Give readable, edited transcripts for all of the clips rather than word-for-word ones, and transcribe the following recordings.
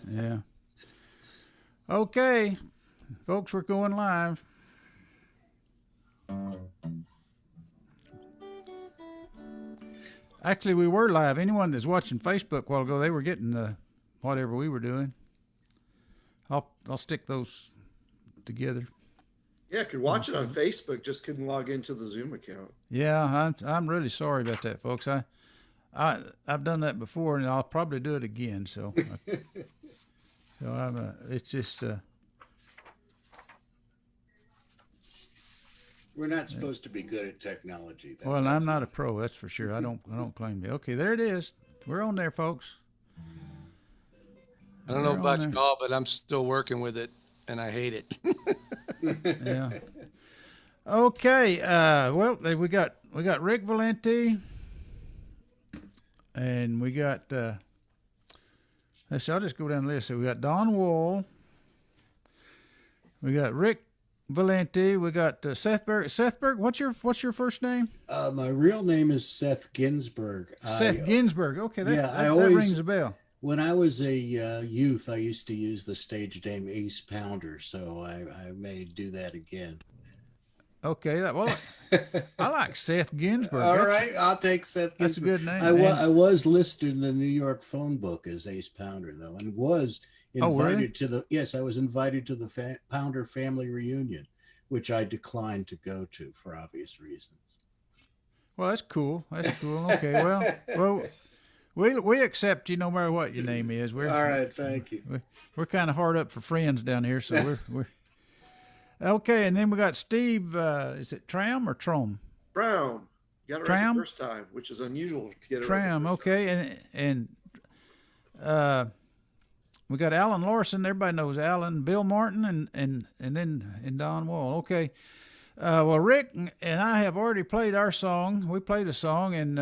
Yeah. Okay, folks, we're going live. Actually, we were live. Anyone that's watching Facebook a while ago, they were getting whatever we were doing. I'll stick those together. Yeah, could watch it on Facebook, just couldn't log into the Zoom account. Yeah, I'm really sorry about that, folks. I've done that before, and I'll probably do it again. So it's just. We're not supposed to be good at technology. Well, I'm not a pro, that's for sure. I don't claim to be. Okay, there it is. We're on there, folks. I don't know about y'all, but I'm still working with it, and I hate it. Yeah. Okay. Well, we got Rick Valenti, and we got. Let's see. I'll just go down the list. So we got Don Wall. We got Rick Valenti. We got Seth Berg. Seth Berg. What's your first name? My real name is Seth Ginsberg. Seth Ginsberg. Okay, that rings a bell. When I was a youth, I used to use the stage name Ace Pounder, so I may do that again. Okay, I like Seth Ginsberg. All right, I'll take Seth Ginsberg. That's a good name. I was listed in the New York phone book as Ace Pounder, though, and was invited to the. Yes, I was invited to the Pounder family reunion, which I declined to go to for obvious reasons. Well, that's cool. Okay, well. We accept you no matter what your name is. All right, thank you. We're kind of hard up for friends down here, so we're okay. And then we got Steve. Is it Tram or Trom? Brown. You got it right the first time, which is unusual to get it Tram, right. Okay, and we got Alan Larson. Everybody knows Alan. Bill Martin, and then Don Wall. Okay. Well, Rick and I have already played our song. We played a song, and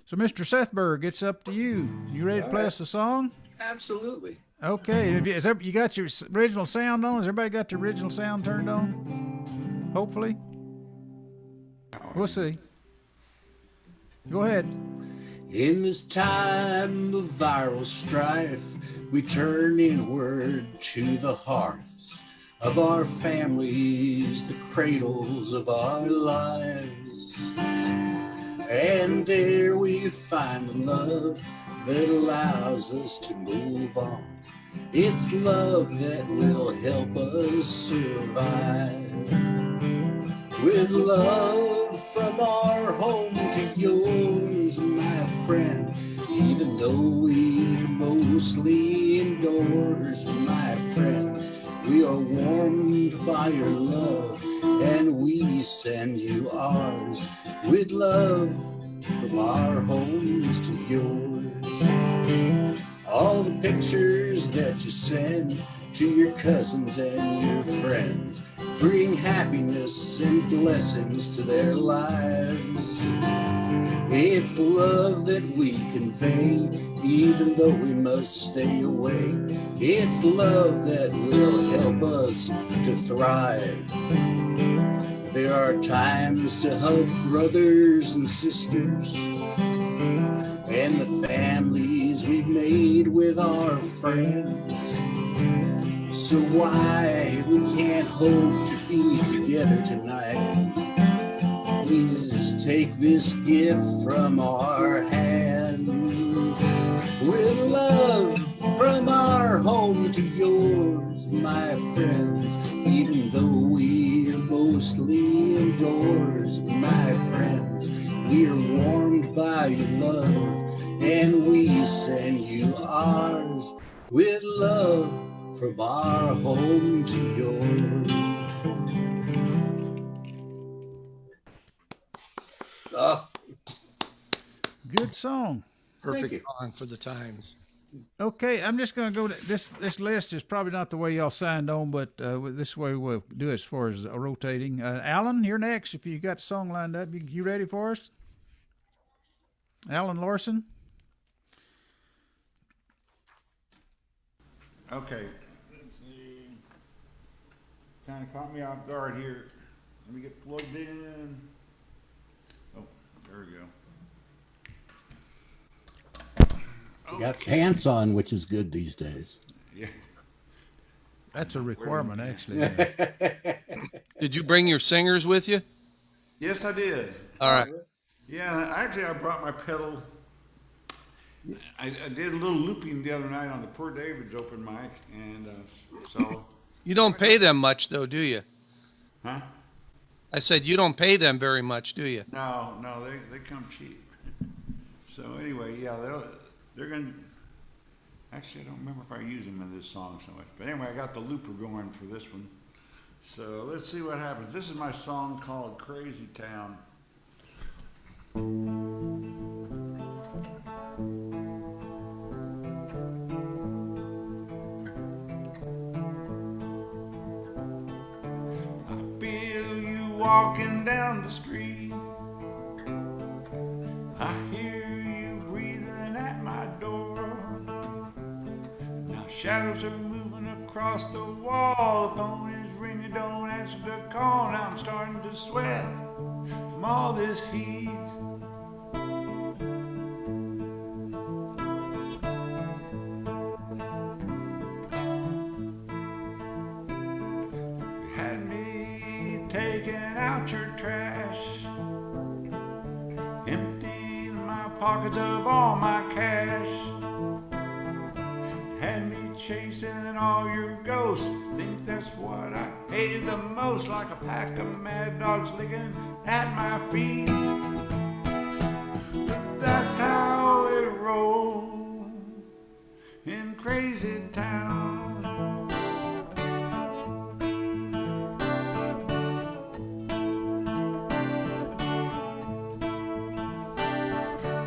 So, Mr. Sethberg, it's up to you. You ready to play us a song? Absolutely. Okay. You got your original sound on? Has everybody got the original sound turned on? Hopefully. We'll see. Go ahead. In this time of viral strife, we turn inward to the hearths of our families, the cradles of our lives. And there we find the love that allows us to move on. It's love that will help us survive. With love from our home to yours, my friend, even though we're mostly indoors, my friends, we are warmed by your love, and we send you ours. With love from our homes to yours. All the pictures that you send to your cousins and your friends bring happiness and blessings to their lives. It's love that we convey, even though we must stay away. It's love that will help us to thrive. There are times to hug brothers and sisters and the families we've made with our friends. So why we can't hope to be together tonight? Please take this gift from our hands. With love from our home to yours, my friends, even though we're mostly indoors, my friends, we're warmed by your love, and we send you ours. With love from our home to yours. Oh. Good song. Perfect song for the times. Okay, I'm just going to go to this list is probably not the way y'all signed on, but this way we'll do it as far as rotating. Alan, you're next. If you got the song lined up, you ready for us? Alan Larson. Okay. Let's see. Kind of caught me off guard here. Let me get plugged in. Oh, there we go. Got pants on, which is good these days. Yeah. That's a requirement, actually. Yeah. Did you bring your singers with you? Yes, I did. All right. Yeah, actually, I brought my pedal. I did a little looping the other night on the Poor David's open mic, and so. You don't pay them much, though, do you? Huh? I said you don't pay them very much, do you? No, they come cheap. So anyway, yeah, they're gonna. Actually, I don't remember if I use them in this song so much, but anyway, I got the looper going for this one. So let's see what happens. This is my song called "Crazy Town." I feel you walking down the street. I hear you breathing at my door. Now shadows are moving across the wall. The phone is ringing, don't answer the call. Now I'm starting to sweat from all this heat. You had me taking out your trash, emptying my pockets of all my cash. Had me chasing all your ghosts. Think that's what I hated the most, like a pack of mad dogs licking at my feet. But that's how it rolls in Crazy Town.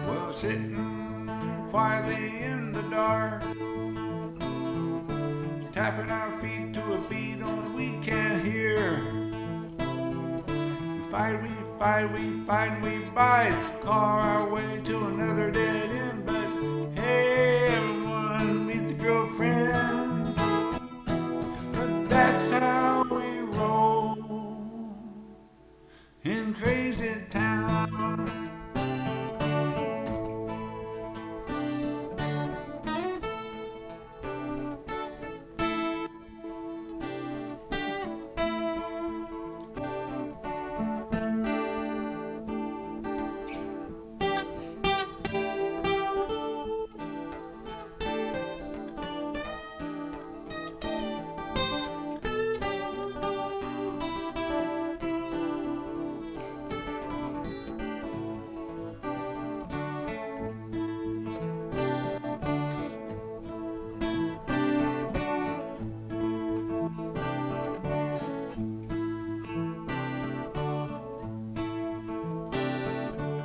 Well, sitting quietly in the dark, tapping our feet to a beat only we can't hear. We fight, we fight, we fight, and we bite, claw our way to another dead end. But hey, everyone, meet the girlfriend. But that's how we roll in Crazy Town.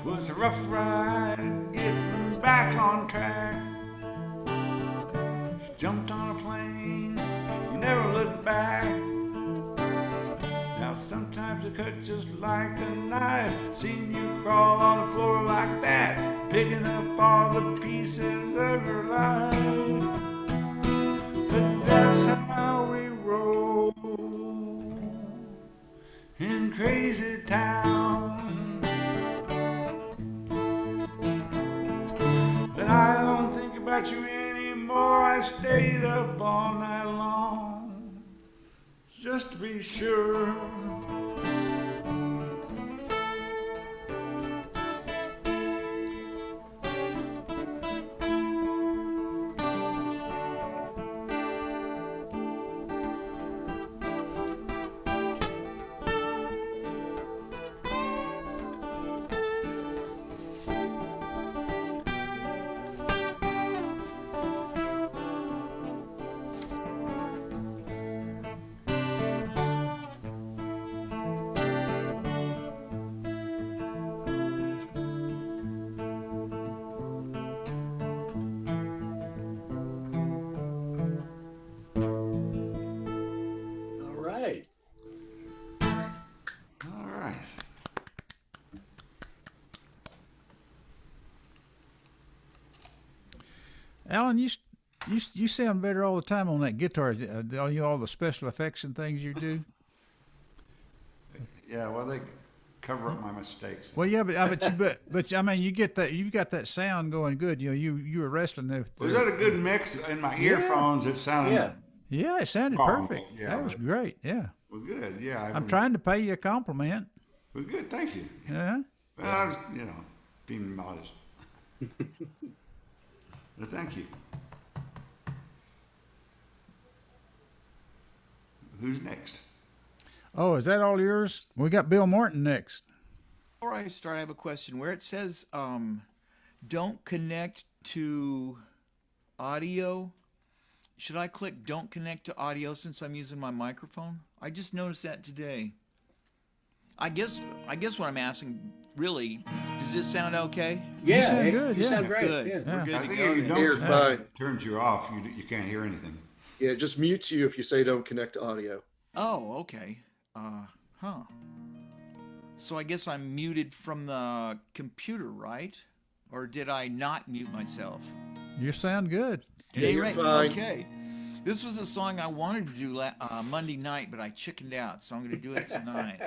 Was a rough ride getting back on track. Jumped on a plane, you never looked back. Now sometimes it cuts just like a knife. Seeing you crawl on the floor like that, picking up all the pieces of your life. But that's how we roll in Crazy Town. But I don't think about you anymore. I stayed up all night long just to be sure. All right. All right. Alan, you sound better all the time on that guitar. All the special effects and things you do. Yeah, well, cover up my mistakes. Well, yeah, but I mean, you get that. You've got that sound going good. You know, you were wrestling there. Was that a good mix in my earphones? It sounded. Yeah. Yeah, it sounded Wrong, perfect. yeah. That was great. Yeah, Well, good. Yeah. I'm trying to pay you a compliment. Well, good. Thank you. Yeah. Well, I was, being modest. Well, thank you. Who's next? Oh, is that all yours? We got Bill Martin next. Before I start, I have a question. Where it says don't connect to audio, should I click don't connect to audio since I'm using my microphone? I just noticed that today. I guess what I'm asking, really, does this sound okay? Yeah, sound good, you yeah. sound great. Good. Yeah. We're good I to think go if you then. don't Here, fine. it turns you off. You can't hear anything. Yeah, it just mutes you if you say don't connect to audio. Oh, okay. So I guess I'm muted from the computer, right? Or did I not mute myself? You sound good. Yeah, you're fine. Okay. This was a song I wanted to do Monday night, but I chickened out, so I'm going to do it tonight.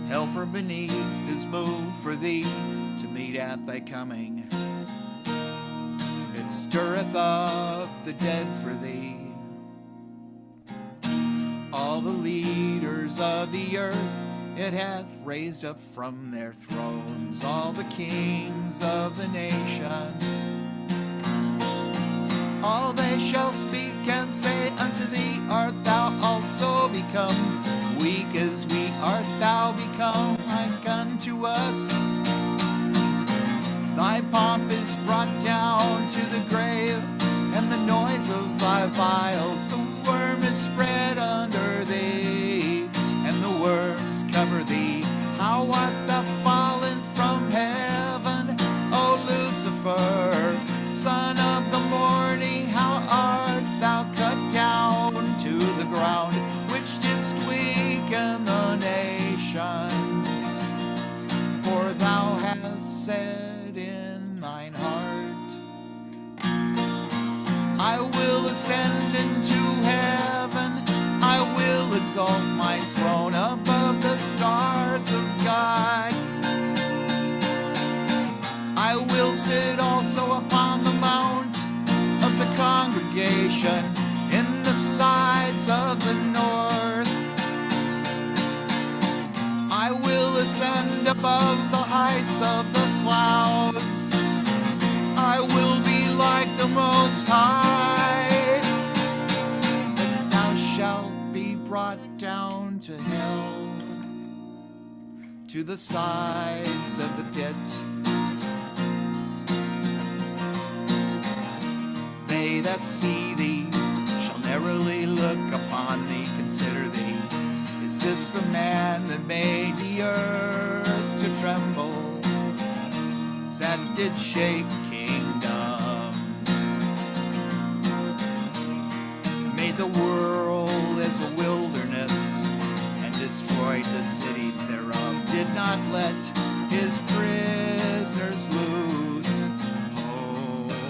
Hell from beneath is moved for thee to meet at thy coming. It stirreth up the dead for thee. All the leaders of the earth it hath raised up from their thrones, all the kings of the nations. All they shall speak and say unto thee, art thou also become weak as we? Art thou become like unto us? Thy pomp is brought down to the grave, and the noise of thy vials. The worm is spread under thee, and the worms cover thee. How art thou fallen from heaven, O Lucifer, son of the morning? How art thou cut down to the ground, which didst weaken the nations? For thou hast said in thine heart, I will ascend into heaven, I will exalt my throne above the stars of God. I will sit also upon the mount of the congregation in the sides of the north. I will ascend above the heights of the clouds. I will be like the Most High. But thou shalt be brought down to hell, to the sides of the pit. They that see thee shall narrowly look upon thee, consider thee. Is this the man that made the earth to tremble, that did shake kingdoms, made the world as a wilderness, and destroyed the cities thereof, did not let his prisoners loose homewards.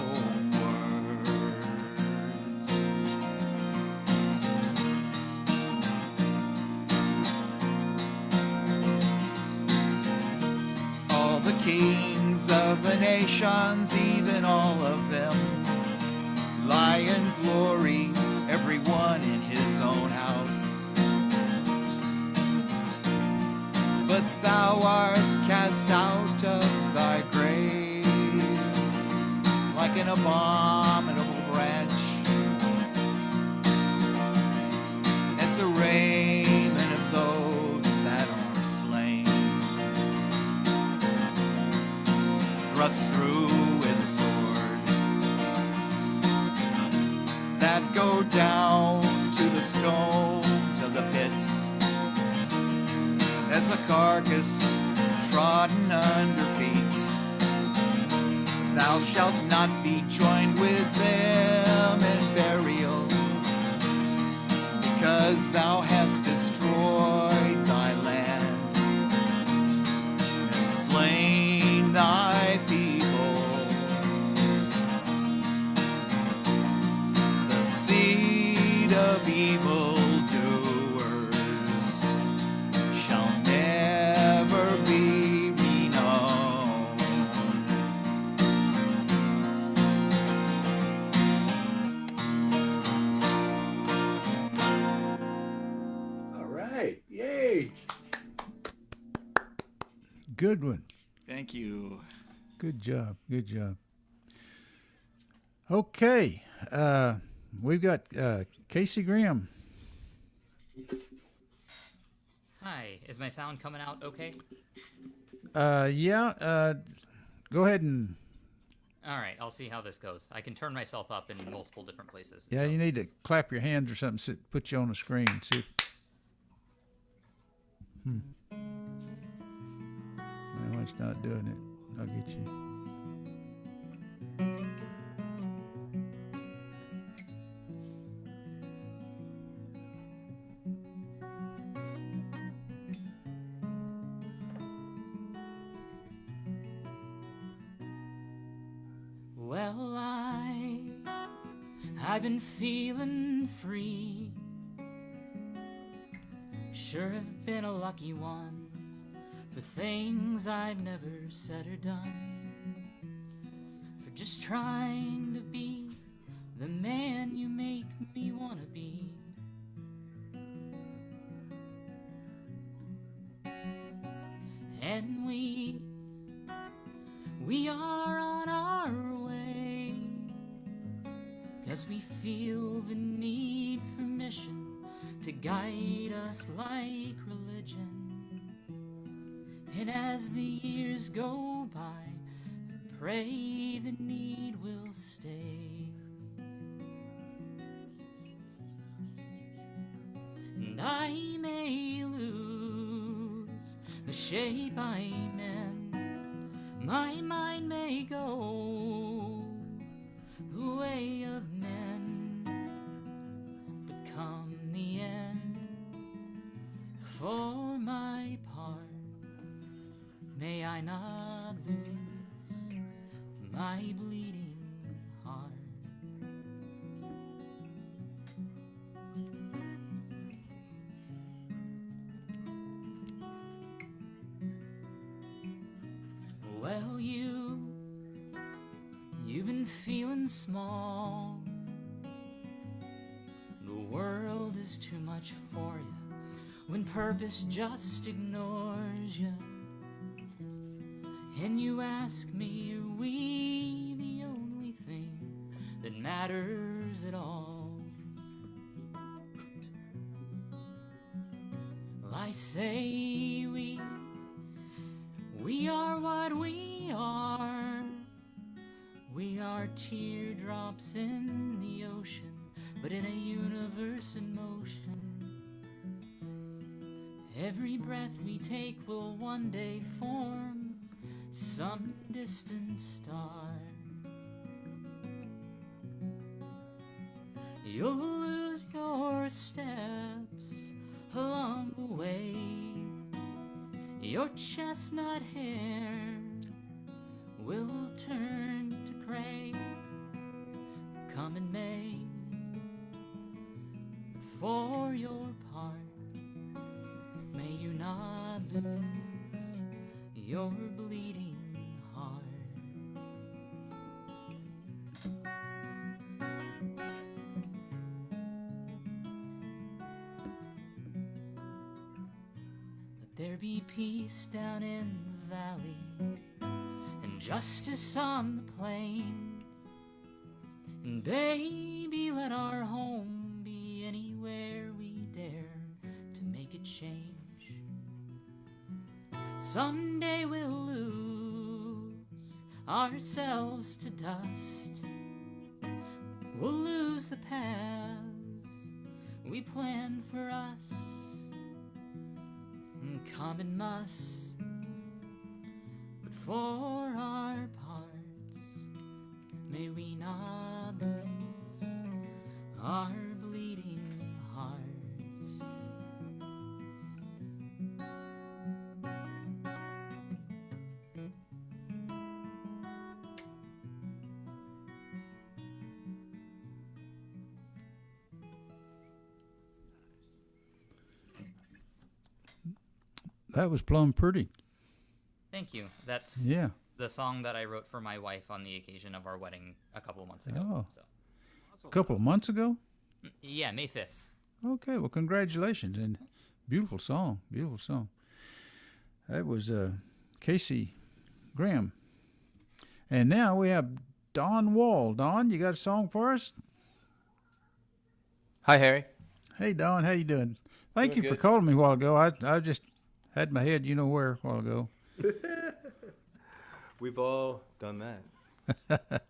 All the kings of the nations, even all of them, lie in glory, everyone in his own house. But thou art cast out of thy grave like an abominable branch, as a raiment of those that are slain, thrust through with a sword, that go down to the stones of the pit, as a carcass trodden under feet. Thou shalt not be joined with them in burial, because thou hast destroyed thy land and slain thy people. The seed of evildoers shall never Good one. Thank you. Good job. Good job. Okay. We've got Casey Graham. Hi, is my sound coming out okay? Yeah. Go ahead and. All right, I'll see how this goes. I can turn myself up in multiple different places. Yeah, so. you need to clap your hands or something. Put you on the screen. See. No, it's not doing it. I'll get you. Well, I've been feeling free. Sure have been a lucky one for things I've never said or done. For just trying to be the man you make me wanna be. And we are on our way, 'cause we feel the need for mission to guide us like religion. And as the years go by, I pray the need will stay. And I may lose the shape I'm in, my mind may go the way of men, but come the end, for my part, may I not lose my bleeding heart. Well, you've been feeling small. The world is too much for you when purpose just ignores you. And you ask me, are we the only thing that matters at all? Well, I say we are what we are. We are teardrops in the ocean, but in a universe in motion. Every breath we take will one day form some distant star. You'll lose your steps along the way. Your chestnut hair will turn to gray. Come in May, for your part, may you not lose your bleeding heart. Let there be peace down in the valley, and justice on the plains. And baby, let our home be anywhere we dare to make a change. Someday we'll lose ourselves to dust. We'll lose the paths we planned for us. And common must, but for our parts, may we not lose our bleeding hearts. That was plumb pretty. Thank you. That's Yeah. the song that I wrote for my wife on the occasion of our wedding a couple of months ago. Oh. So, A couple of months ago? yeah, May 5th. Okay, well, congratulations. And beautiful song. Beautiful song. That was Casey Graham. And now we have Don Wall. Don, you got a song for us? Hi, Harry. Hey, Don, how you doing? Thank Doing you for good. calling me a while ago. I just had my head you know where a while ago. We've all done that. But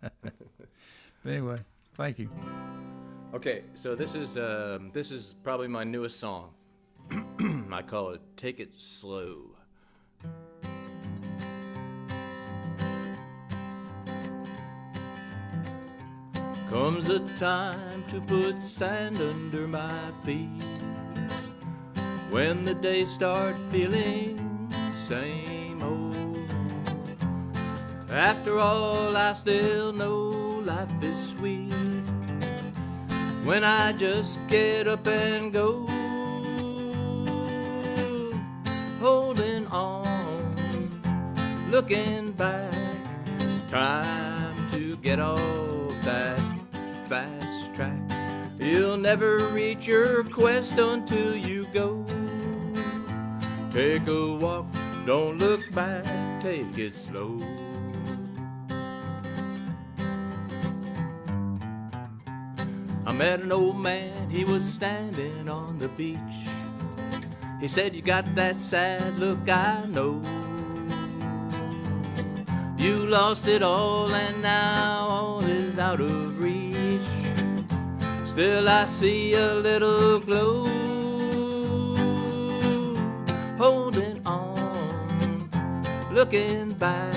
anyway, thank you. Okay, so this is probably my newest song. I call it "Take It Slow." Comes a time to put sand under my feet, when the days start feeling same old. After all, I still know life is sweet when I just get up and go, holding on, looking back, time to get off that fast track. You'll never reach your quest until you go. Take a walk, don't look back, take it slow. I met an old man, he was standing on the beach. He said, "You got that sad look, I know. You lost it all and now all is out of reach. Still I see a little glow, holding on, looking back,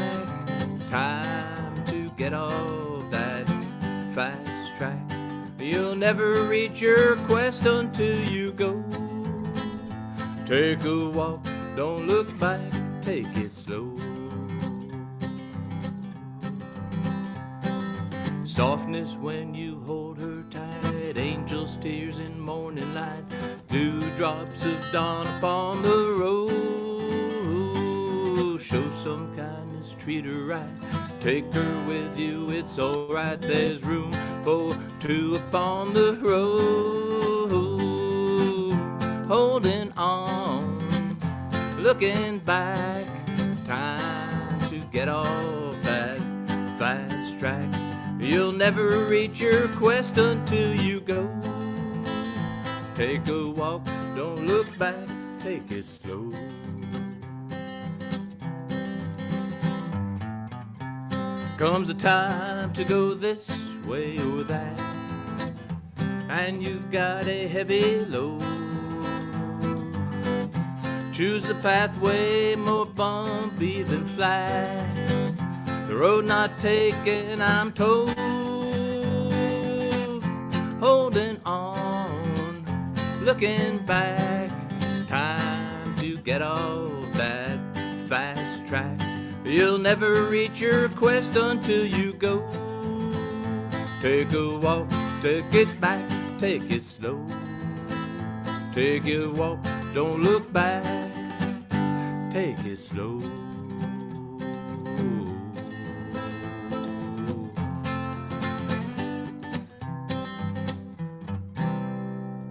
time to get off that fast track. You'll never reach your quest until you go. Take a walk, don't look back, take it slow." Softness when you hold her tight, angels' tears in morning light, dewdrops of dawn upon the road. Show some kindness, treat her right, take her with you, it's alright. There's room for two upon the road, holding on, looking back, time to get off that fast track. You'll never reach your quest until you go. Take a walk, don't look back, take it slow. Comes a time to go this way or that, and you've got a heavy load. Choose the pathway more bumpy than flat, the road not taken, I'm told. Holding on, looking back, time to get off that fast track. You'll never reach your quest until you go. Take a walk, take it back, take it slow. Take a walk, don't look back, take it slow.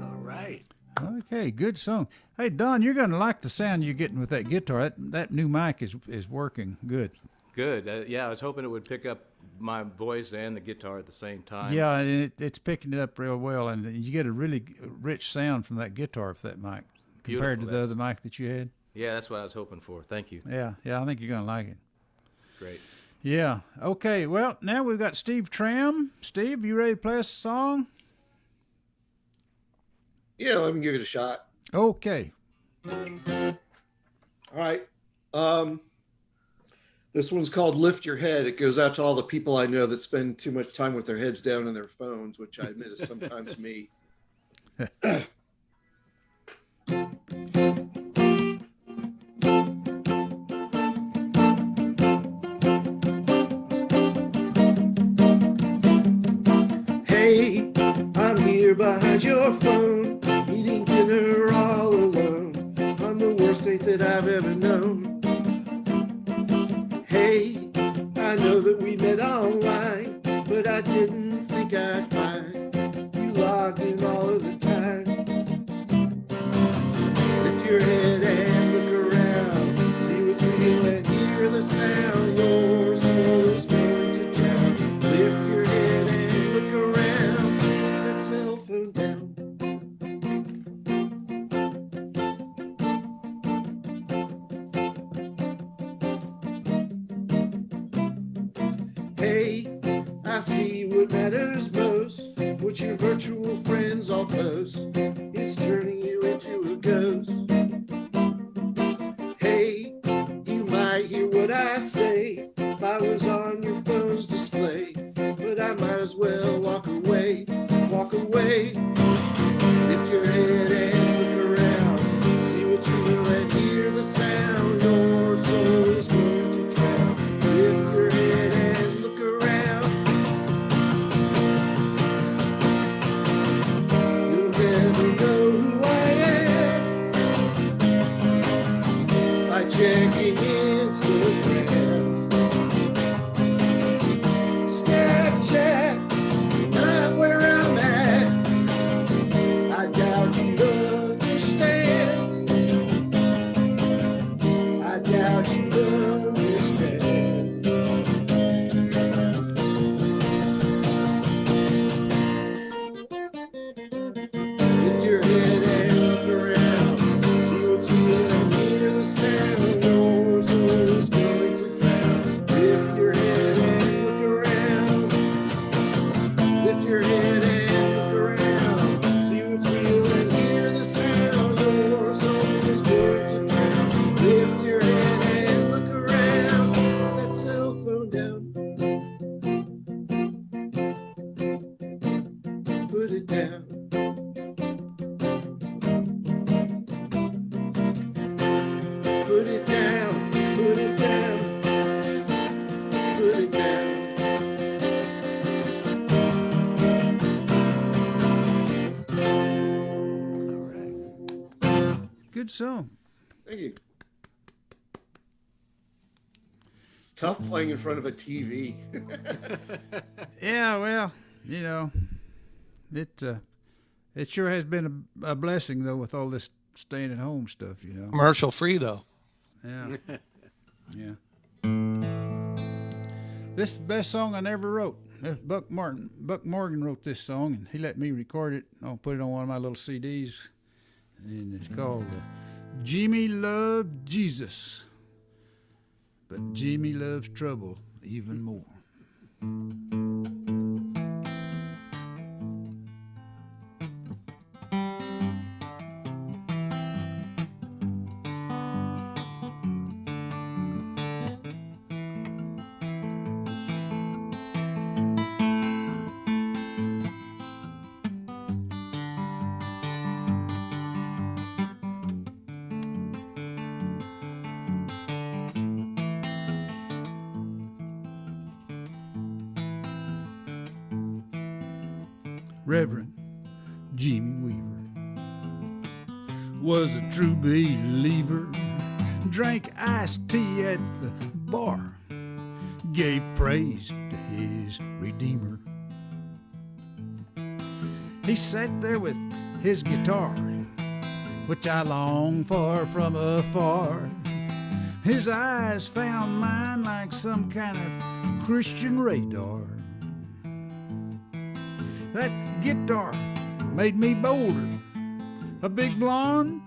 All right. Okay, good song. Hey, Don, you're going to like the sound you're getting with that guitar. That new mic is working good. Good. Yeah, I was hoping it would pick up my voice and the guitar at the same time. Yeah, and it's picking it up real well, and you get a really rich sound from that guitar with that mic compared to the other mic that you had. Yeah, that's what I was hoping for. Thank you. Yeah, I think you're going to like it. Great. Yeah. Okay, well, now we've got Steve Tram. Steve, you ready to play us a song? Yeah, let me give it a shot. Okay. All right. This one's called Lift Your Head. It goes out to all the people I know that spend too much time with their heads down in their phones, which I admit is sometimes me. Hey, I'm here behind your phone, eating dinner all alone on the worst date that I've ever known. Hey, I know that we met online, but I didn't think I'd find you logged in all of the time. Lift your head and look around, see what's real and hear your virtual friends all post. It's turning you into a ghost. Hey, you might hear what I say if I was on your phone's display, but I might as well walk away, walk away. Lift your head and look around, see what you will and hear the sound. Your soul is going to drown. Lift your head and look around. You'll never know who I am by checking Instagram, Snapchat, not where I'm at. I doubt you understand. I doubt you understand. Lift your head and look around, see what you will and hear the sound. Your soul is going to drown. Lift your head and look around. Lift your head and look around, see what you will and hear the sound. Your soul is going to drown. Lift your head and look around. Put that cell phone down. Put it down. Put it down. Put it down. Put it down. Good song. Thank you. It's tough playing in front of a TV. Yeah, well, you know, it sure has been a blessing though with all this staying at home stuff. You know. Commercial free though. Yeah. Yeah. This is the best song I never wrote. Buck Morgan wrote this song, and he let me record it. I'll put it on one of my little CDs, and it's called Jimmy Loved Jesus, but Jimmy loves trouble even more. Reverend Jimmy Weaver was a true believer, drank iced tea at the bar, gave praise to his Redeemer. He sat there with his guitar, which I long for from afar. His eyes found mine like some kind of Christian radar. That guitar made me bolder, a big blonde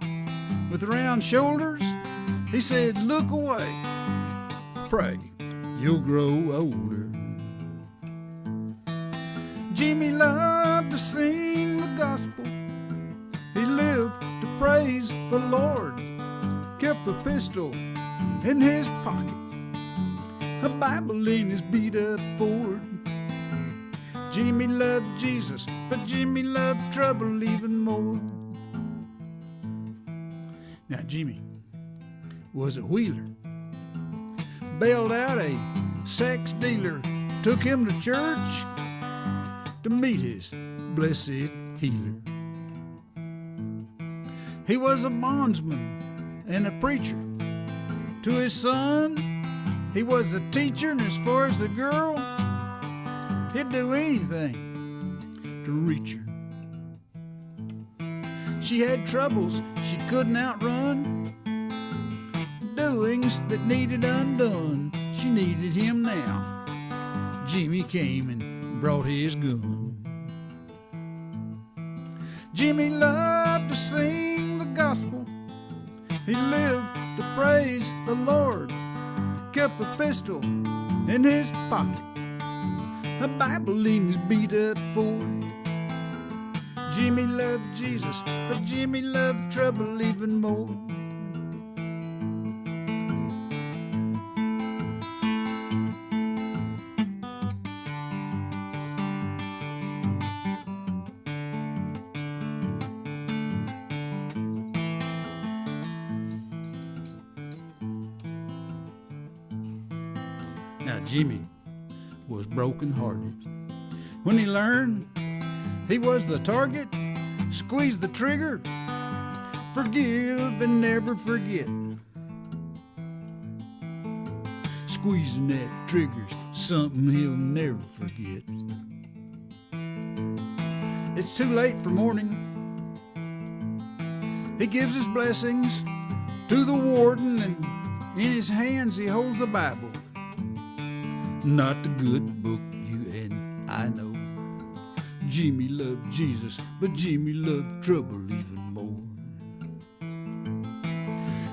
with round shoulders. He said, look away, pray you'll grow older. Jimmy loved to sing the gospel. He lived to praise the Lord, kept a pistol in his pocket, a Bible in his beat-up Ford. Jimmy loved Jesus, but Jimmy loved trouble even more. Now Jimmy was a wheeler, bailed out a sex dealer, took him to church to meet his blessed healer. He was a bondsman and a preacher to his son. He was a teacher, and as far as the girl, he'd do anything to reach her. She had troubles she couldn't outrun, doings that needed undone. She needed him now. Jimmy came and brought his gun. Jimmy loved to sing the gospel. He lived to praise the Lord, kept a pistol in his pocket, a Bible in his beat-up Ford. Jimmy loved Jesus, but Jimmy loved trouble even more. Now Jimmy was broken-hearted when he learned he was the target. Squeeze the trigger, forgive and never forget. Squeezing that trigger's something he'll never forget. It's too late for mourning. He gives his blessings to the warden, and in his hands he holds the Bible. Not the good book you and I know. Jimmy loved Jesus, but Jimmy loved trouble even more.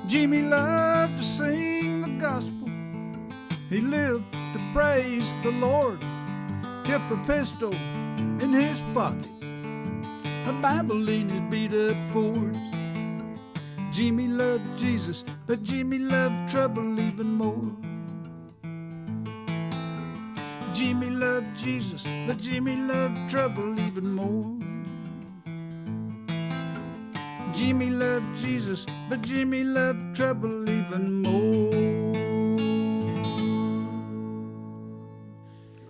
Jimmy loved to sing the gospel. He lived to praise the Lord. Kept a pistol in his pocket, a Bible in his beat-up Ford. Jimmy loved Jesus, but Jimmy loved trouble even more. Jimmy loved Jesus, but Jimmy loved trouble even more. Jimmy loved Jesus, but Jimmy loved trouble even more.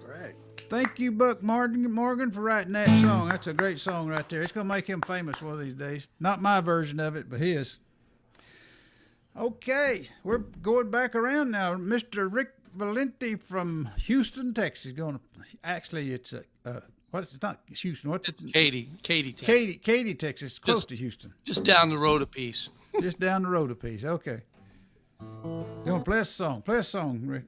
All right. Thank you, Buck Morgan, for writing that song. That's a great song right there. It's going to make him famous one of these days. Not my version of it, but his. Okay, we're going back around now. Mr. Rick Valenti from Houston, Texas. Actually, it's it's not Houston. What's it? Katy, Texas. Katy, Texas. Close to Houston. Just down the road a piece. Just down the road a piece. Okay. You want to play a song? Play a song, Rick.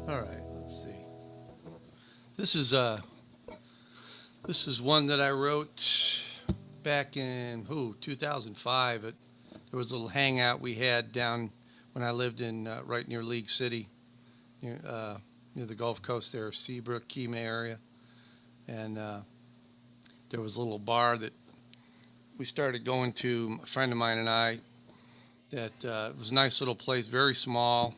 All right, let's see. This is one that I wrote back in 2005. There was a little hangout we had down when I lived in right near League City, near the Gulf Coast there, Seabrook, Kemah area. And there was a little bar that we started going to, a friend of mine and I, that it was a nice little place, very small,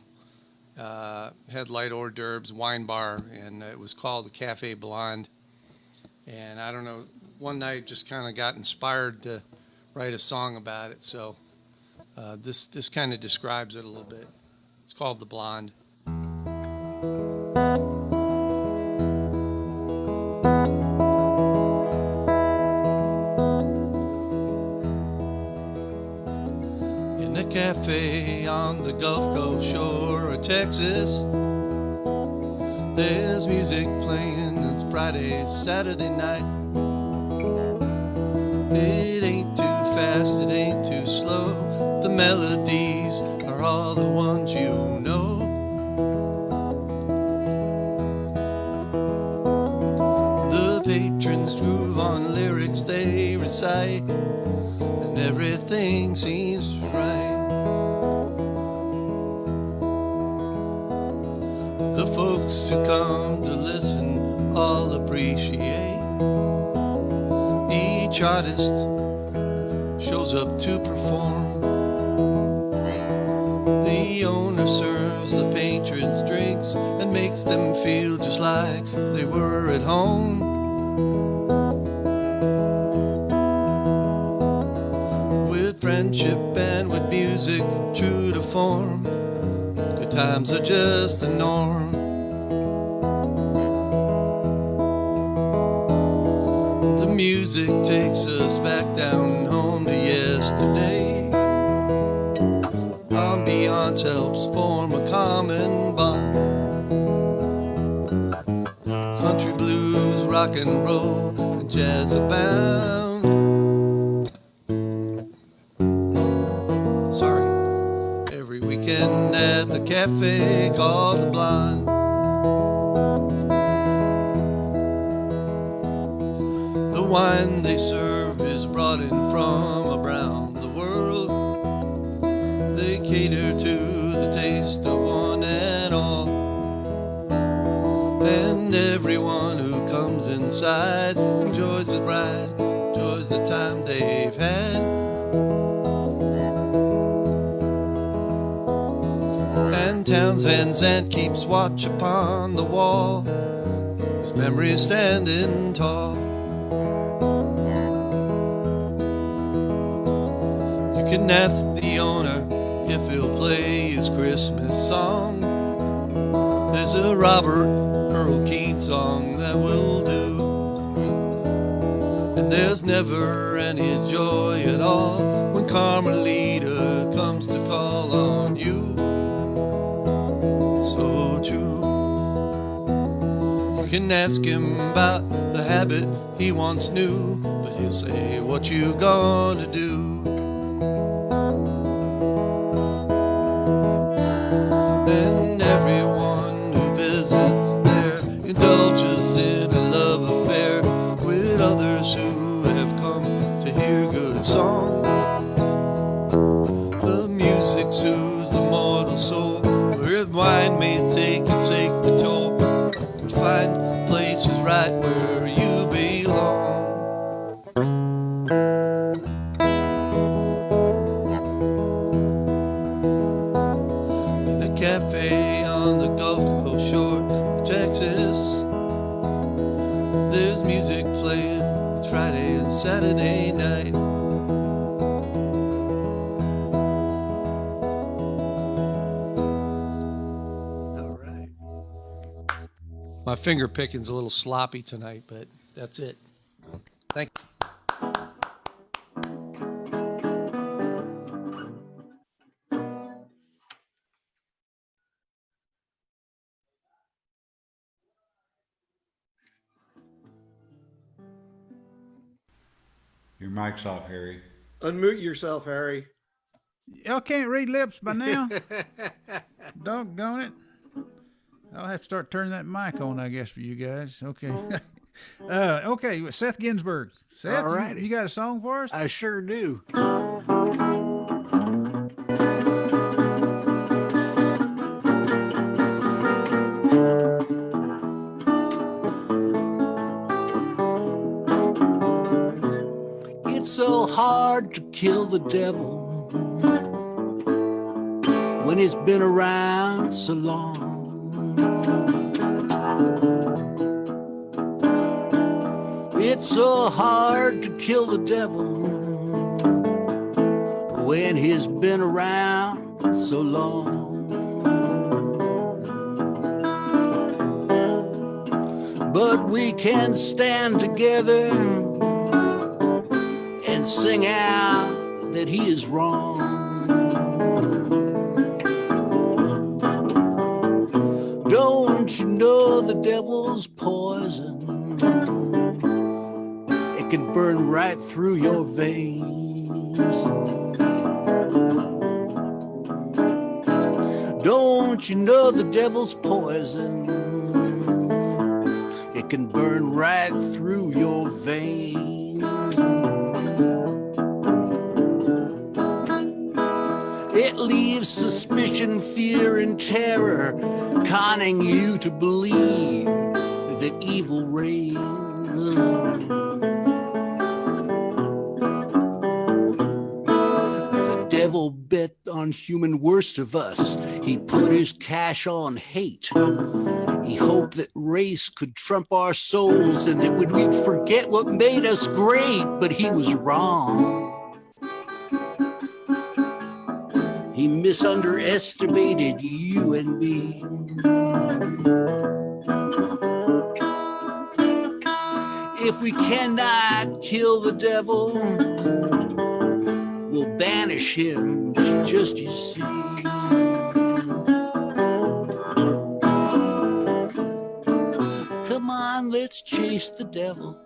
had light hors d'oeuvres, wine bar, and it was called the Cafe Blonde. And I don't know, one night just kind of got inspired to write a song about it, so this kind of describes it a little bit. It's called The Blonde. In a cafe on the Gulf Coast shore of Texas, there's music playing. It's Friday, Saturday night. It ain't too fast, it ain't too slow. The melodies are all the ones you know. The patrons groove on lyrics they recite, and everything seems right. The folks who come to listen all appreciate each artist shows up to perform. The owner serves the patrons drinks and makes them feel just like they were at home. With friendship and with music true to form, good times are just the norm. The music takes us back down home to yesterday. Ambiance helps form a common bond. Country blues, rock and roll, and jazz abound. Sorry. Every weekend at the cafe called The Blonde, the wine they serve is brought in from around the world. They cater to the taste of one and all. And everyone who comes inside enjoys the ride, enjoys the time they've had. And Towns Van Zandt keeps watch upon the wall, his memory standing tall. You can ask the owner if he'll play his Christmas song. There's a Robert Earl Keen song that will do. And there's never any joy at all when Carmelita comes to call on you. So true. You can ask him about the habit he once knew, but he'll say, what you gonna do? And everyone who visits there indulges in a love affair with others who have come to hear good song. The music soothes the mortal soul, where wine may take its sacred toll, and find places right where you belong. In a cafe on the Gulf Coast shore of Texas, there's music playing. It's Friday and Saturday night. All right. My finger picking's a little sloppy tonight, but that's it. Thank you. Your mic's off, Harry. Unmute yourself, Harry. Y'all can't read lips by now? Doggone it. I'll have to start turning that mic on, I guess, for you guys. Okay. Okay, Seth Ginsburg. Seth, All righty. you got a song for us? I sure do. It's so hard to kill the devil when he's been around so long. It's so hard to kill the devil when he's been around so long. But we can stand together and sing out that he is wrong. Don't you know the devil's poison? It can burn right through your veins. Don't you know the devil's poison? It can burn right through your veins. It leaves suspicion, fear, and terror, conning you to believe that evil reigns. The devil bet on human worst of us. He put his cash on hate. He hoped that race could trump our souls and that we'd forget what made us great, but he was wrong. He misunderestimated you and me. If we cannot kill the devil, we'll banish him, just you see. Come on, let's chase the devil.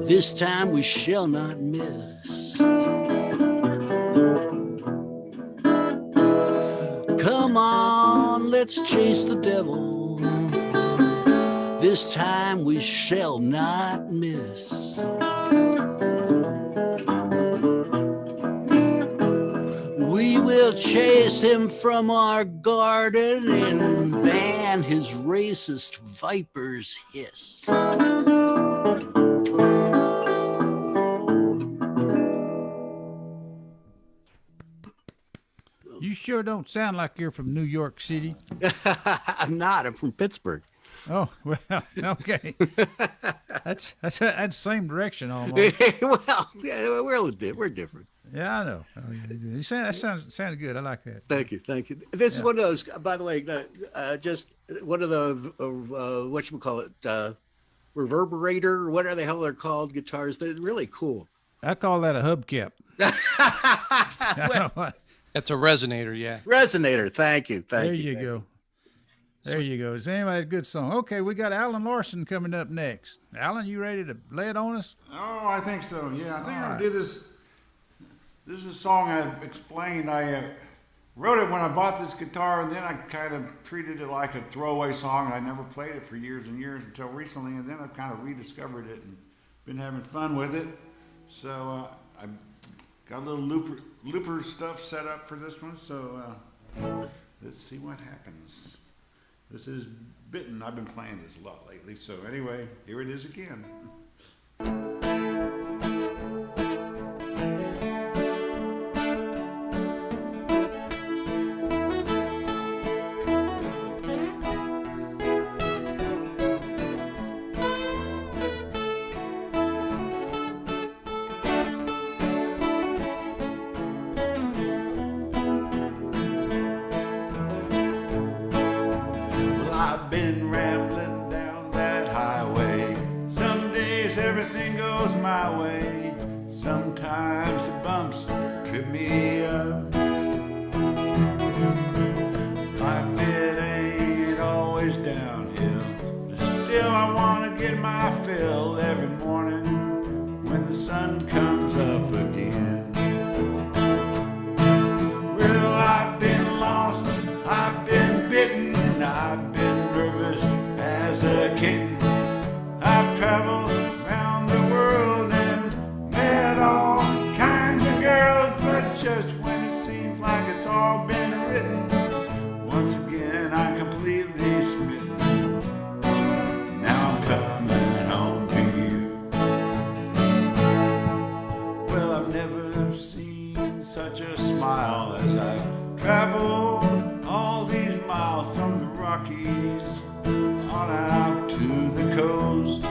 This time we shall not miss. Come on, let's chase the devil. This time we shall not miss. We will chase him from our garden and banish and his racist viper's hiss. You sure don't sound like you're from New York City. I'm not. I'm from Pittsburgh. Oh, well, okay. That's the same direction almost. Well, yeah, we're different. Yeah, I know. Oh, yeah, you that sounded good. I like that. Thank you. This is one of those. By the way, just one of the whatchamacallit, reverberator, or whatever the hell they're called, guitars. They're really cool. I call that a hubcap. That's a resonator, yeah. Resonator. Thank you. There you go. There you go. It's anyway a good song. Okay, we got Alan Larson coming up next. Alan, you ready to lay it on us? Oh, I think so. Yeah, I think I'm gonna do this. This is a song I explained. I wrote it when I bought this guitar, and then I kind of treated it like a throwaway song, and I never played it for years and years until recently, and then I've kind of rediscovered it and been having fun with it. So I got a little looper stuff set up for this one. So let's see what happens. This is Bitten. I've been playing this a lot lately. So anyway, here it is again. I've been rambling down that highway. Some days everything goes my way. Sometimes the bumps trip me up. Life it ain't always downhill, but still I wanna get my fill every morning when the sun comes up again. Well, I've been lost, I've been bitten, I've been nervous as a kitten. I've traveled around the world and met all kinds of girls, but just when it seems like it's all been written, once again I'm completely smitten. Now I'm coming home to you. Well, I've never seen such a smile as I've traveled all these miles from the Rockies on out to the coast.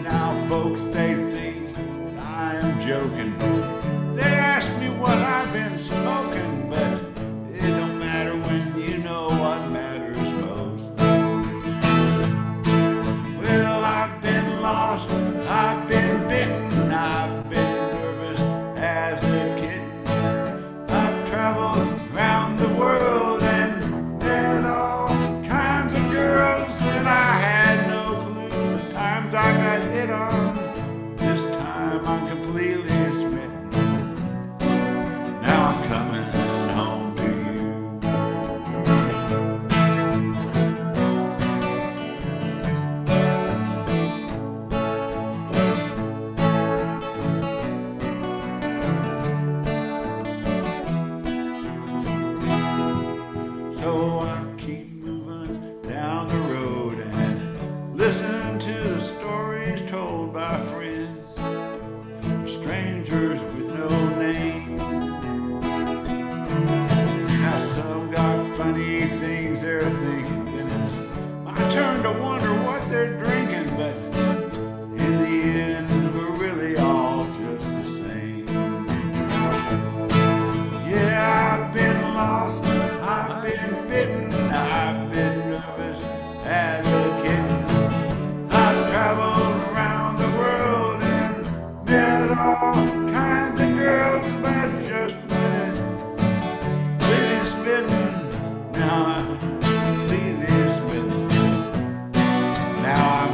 Now folks, they think that I'm joking. They ask me what I've been smoking, but it don't matter when you know what matters most. Well, I've been lost, I've been bitten, I've been nervous as a kitten. I've traveled around the world and met all kinds of girls, and I had no clues the times I got hit on. This time I'm completely smitten. Now I'm coming home to you. So I keep moving down the road and listen to the stories told by friends, strangers with no name. Now some got funny things they're thinking, and it's my turn to wonder what they're drinking, but in the end we're really all just the same. Yeah, I've been lost, I've been bitten, I've been nervous as a kitten. I've traveled around the world and met all kinds of girls, but just when it really smitten, now I'm completely smitten. Now I'm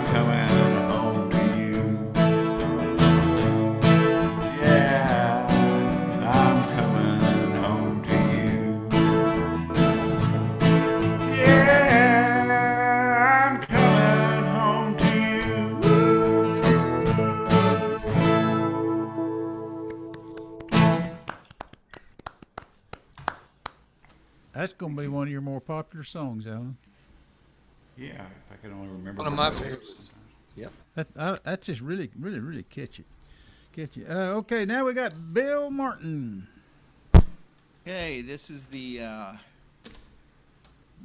going to be one of your more popular songs, Alan. Yeah, if I could only remember. One of my favorites. That's just really, really, really catchy. Okay, now we got Bill Martin. Hey, this is the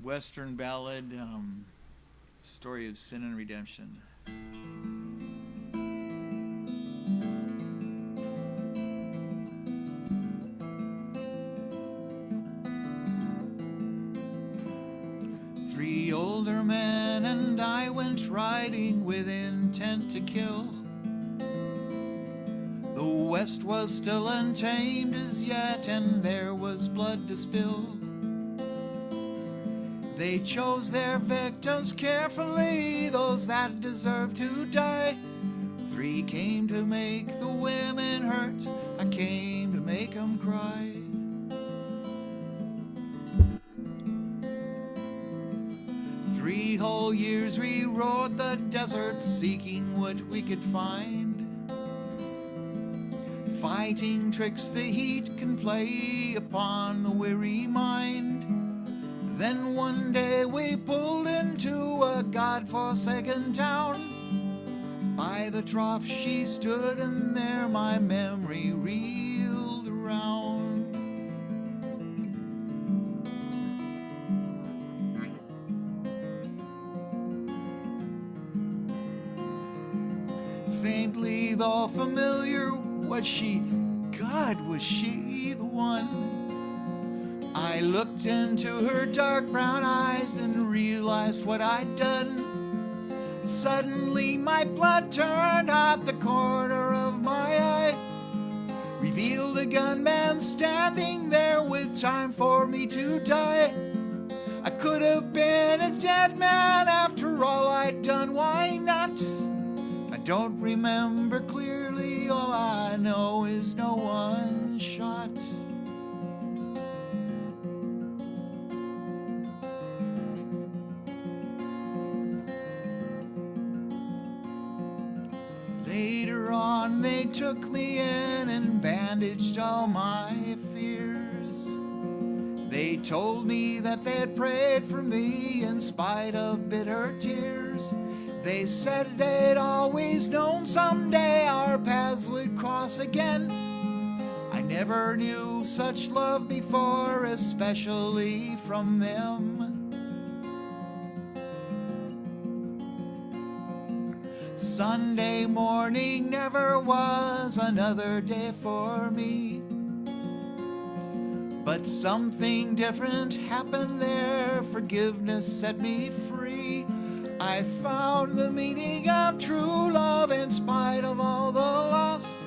Western ballad, story of sin and redemption. 3 older men and I went riding with intent to kill. The West was still untamed as yet, and there was blood to spill. They chose their victims carefully, those that deserved to die. 3 came to make the women hurt, I came to make them cry. 3 whole years we rode the desert, seeking what we could find. Fighting tricks the heat can play upon the weary mind. Then one day we pulled into a God-forsaken town. By the trough she stood, and there my memory reeled around. Faintly though familiar, was she, God, was she the one? I looked into her dark brown eyes and realized what I'd done. Suddenly my blood turned hot, the corner of my eye revealed a gunman standing there with time for me to die. I could have been a dead man after all I'd done, why not? I don't remember clearly, all I know is no one shot. Later on they took me in and bandaged all my fears. They told me that they'd prayed for me in spite of bitter tears. They said they'd always known someday our paths would cross again. I never knew such love before, especially from them. Sunday morning never was another day for me. But something different happened there, forgiveness set me free. I found the meaning of true love in spite of all the loss.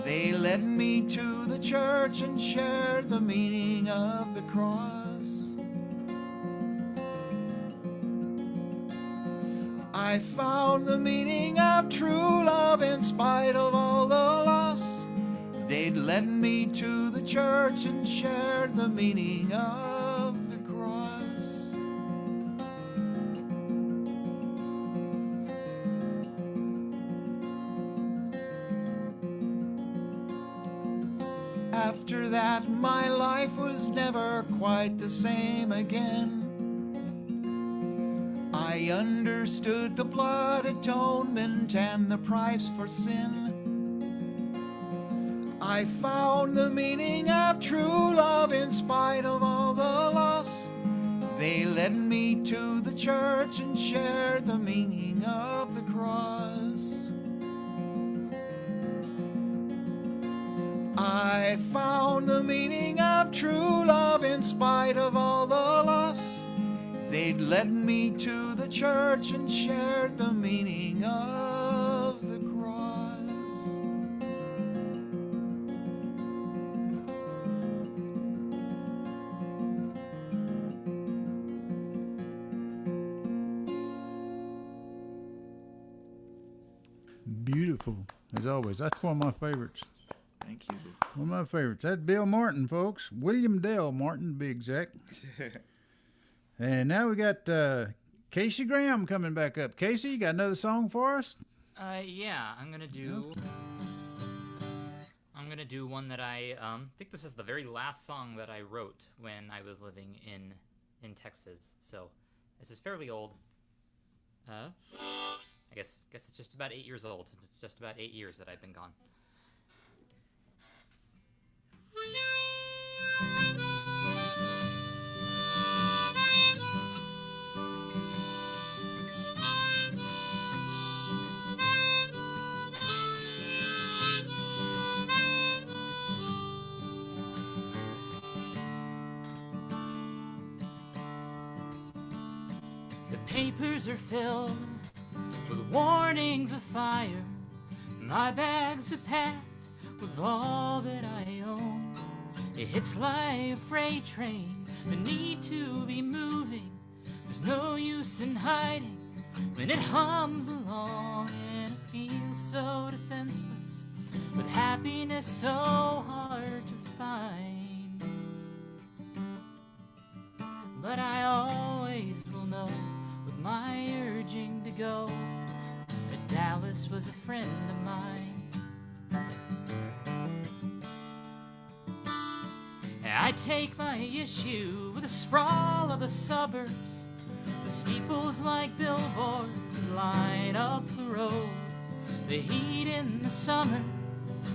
They led me to the church and shared the meaning of the cross. I found the meaning of true love in spite of all the loss. They'd led me to the church and shared the meaning of the cross. After that, my life was never quite the same again. I understood the blood atonement and the price for sin. I found the meaning of true love in spite of all the loss. They led me to the church and shared the meaning of the cross. I found the meaning of true love in spite of all the loss. They'd led me to the church and shared the meaning of the cross. Beautiful, as always. That's one of my favorites. Thank you. One of my favorites. That's Bill Martin, folks. William Dale Martin, to be exact. And now we got Casey Graham coming back up. Casey, you got another song for us? Yeah, I'm I'm going to do one that I think this is the very last song that I wrote when I was living in Texas. So this is fairly old. I guess it's just about 8 years old. It's just about 8 years that I've been gone. The papers are filled with warnings of fire. My bags are packed with all that I own. It hits like a freight train, the need to be moving. There's no use in hiding when it hums along, and it feels so defenseless, with happiness so hard to find. But I always will know, with my urging to go, that Dallas was a friend of mine. I take my issue with the sprawl of the suburbs, the steeples like billboards that line up the roads, the heat in the summer,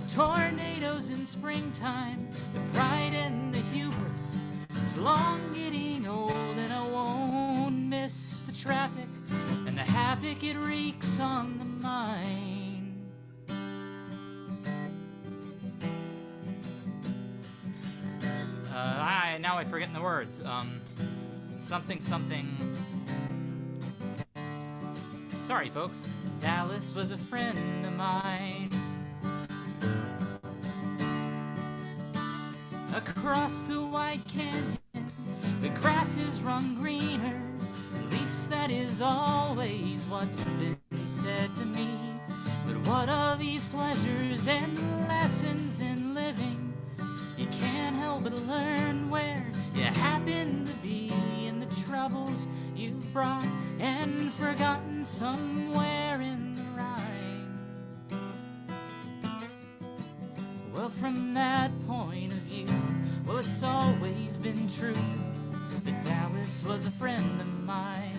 tornadoes in springtime, the pride and the hubris. It's long getting old, and I won't miss the traffic and the havoc it wreaks on the mind. Now I've forgotten the words. Something. Sorry, folks. Dallas was a friend of mine. Across the White Canyon, the grasses run greener. At least that is always what's been said to me. But what of these pleasures and lessons in living? You can't help but learn where you happen to be, and the troubles you've brought and forgotten somewhere in the rhyme. Well, from that point of view, well, it's always been true that Dallas was a friend of mine.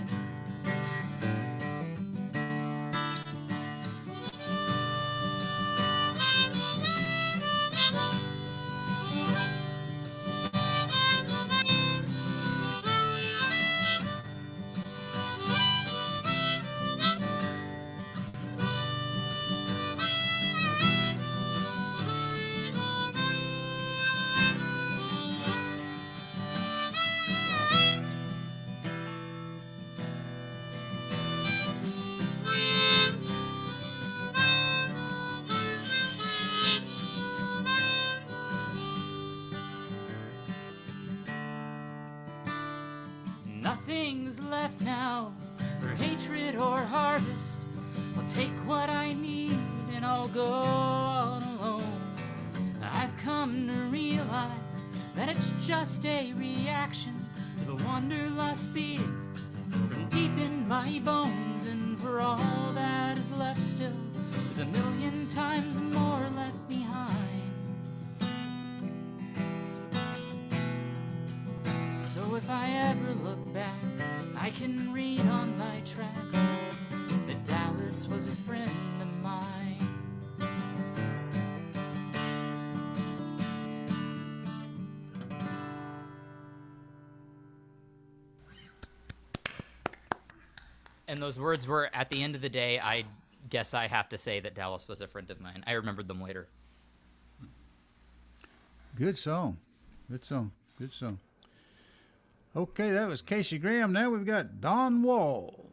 Nothing's left now for hatred or harvest. I'll take what I need and I'll go on alone. I've come to realize that it's just a reaction to the wanderlust beating from deep in my bones. And for all that is left still, there's a million times more left behind. So if I ever look back, I can read on my tracks that Dallas was a friend of mine. And those words were, at the end of the day, I guess I have to say that Dallas was a friend of mine. I remembered them later. Good song. Good song. Good song. Okay, that was Casey Graham. Now we've got Don Wall,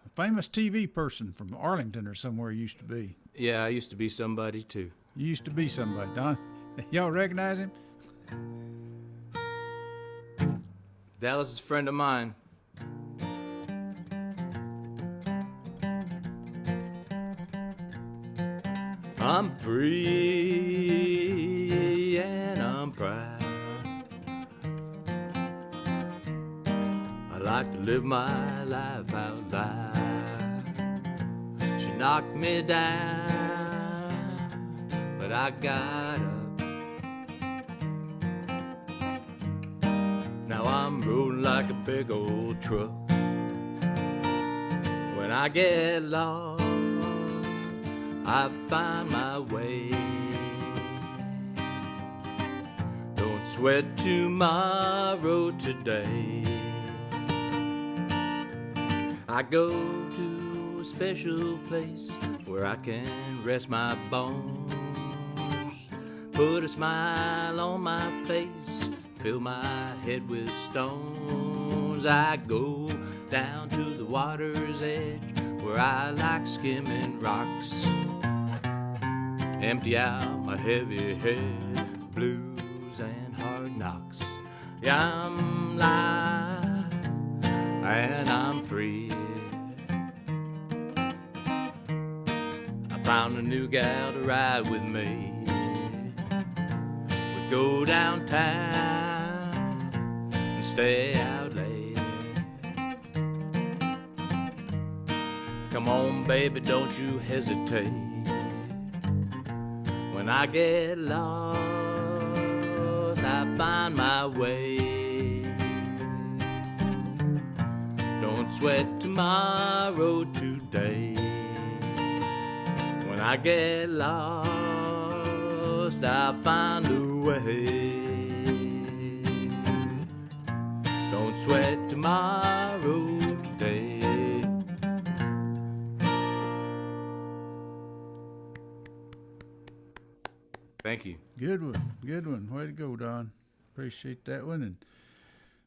a famous TV person from Arlington or somewhere he used to be. Yeah, I used to be somebody too. You used to be somebody, Don. Y'all recognize him? Dallas is a friend of mine. I'm free and I'm proud. I like to live my life out loud. She knocked me down, but I got up. Now I'm rolling like a big old truck. When I get lost, I find my way. Don't sweat tomorrow today. I go to a special place where I can rest my bones, put a smile on my face, fill my head with stones. I go down to the water's edge where I like skimming rocks, empty out my heavy head, blues and hard knocks. Yeah, I'm live and I'm free. I found a new gal to ride with me. We go downtown and stay out late. Come on, baby, don't you hesitate. When I get lost, I find my way. Don't sweat tomorrow today. When I get lost, I find a way. Don't sweat tomorrow today. Thank you. Good one. Good one. Way to go, Don. Appreciate that one. And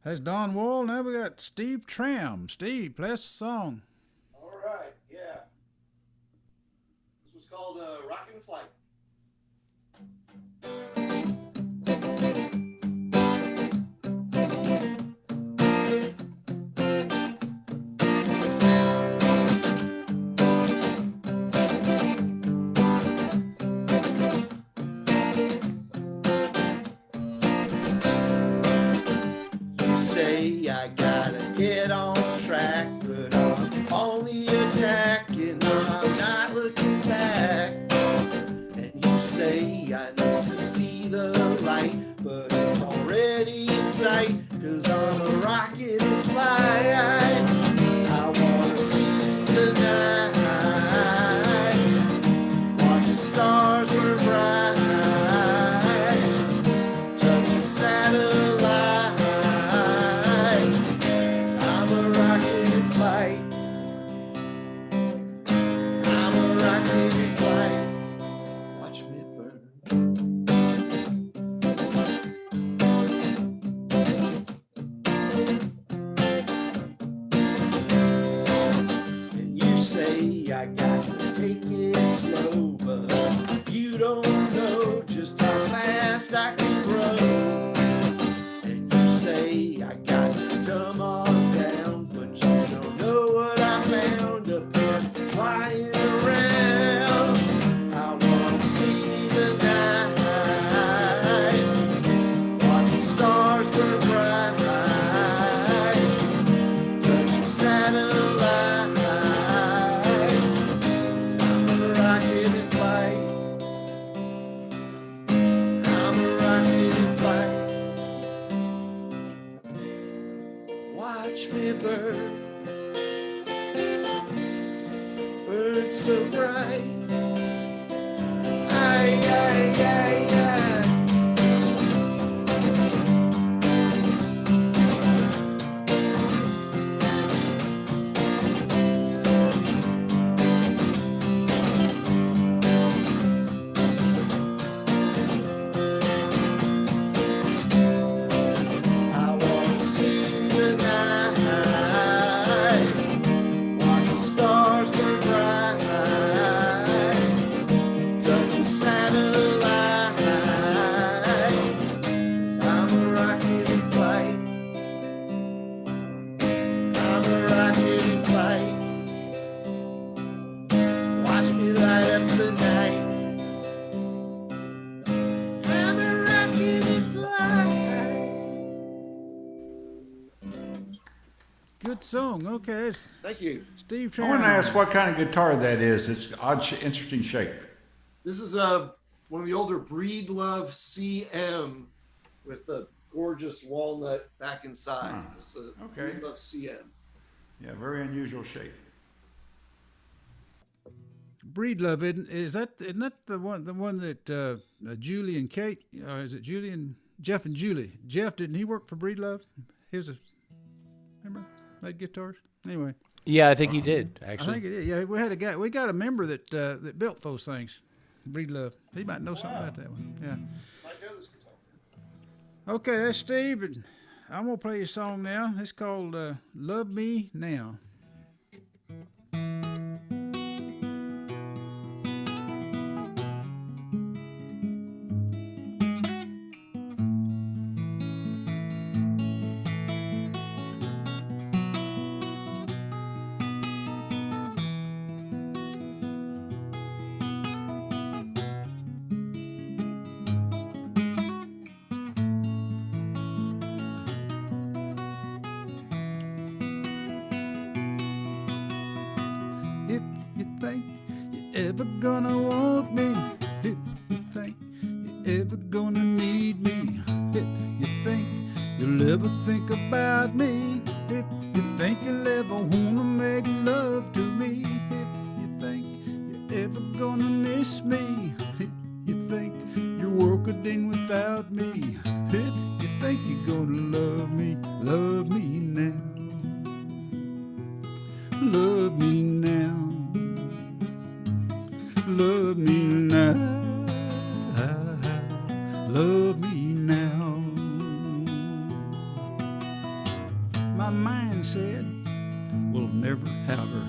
that's Don Wall. Now we got Steve Tram. Steve, play us a song. All right, yeah. This was called Rockin' Flight. I gotta get on track, but I'm on the attack and I'm not looking back. And you say I need to see the light, but it's already in sight, 'cause I'm a rocket in flight. I wanna see the night, watch the stars burn bright, touch the satellite. I got to take it slow, but you don't know just how fast I can grow. And you say I got to come on down, but you don't know what I found up there flying around. I want to see the night, watch the stars burn bright, touch the satellite. Watch me burn, burn so bright. Ay, ay, ay, ay. Good song. Okay. Thank you. Steve I want Tram. to ask what kind of guitar that is. It's odd, interesting shape. This is a one of the older Breed Love CM with the gorgeous walnut back inside. Huh. It's a Okay. Breed Love CM. Yeah, very unusual shape. Breedlove, isn't that the one that Julie and Kate, or is it Julie and Jeff and Julie? Jeff, didn't he work for Breedlove? He was remember, made guitars. Anyway, Yeah, I think he did I actually. think it is. Yeah, we got a member that built those things. Breedlove. He might know something about that one. Yeah. I know this guitar. Okay, that's Steve, and I'm gonna play a song now. It's called "Love Me Now." If you think you're ever gonna want me, if you think you're ever gonna need me, if you think you'll ever think about me, if you think you'll ever wanna make love to me, if you think you're ever gonna miss me, if you think your world could end without me, if you think you're gonna love me now. Love me now. Love me now. Love me now. My mind said, we'll never have her.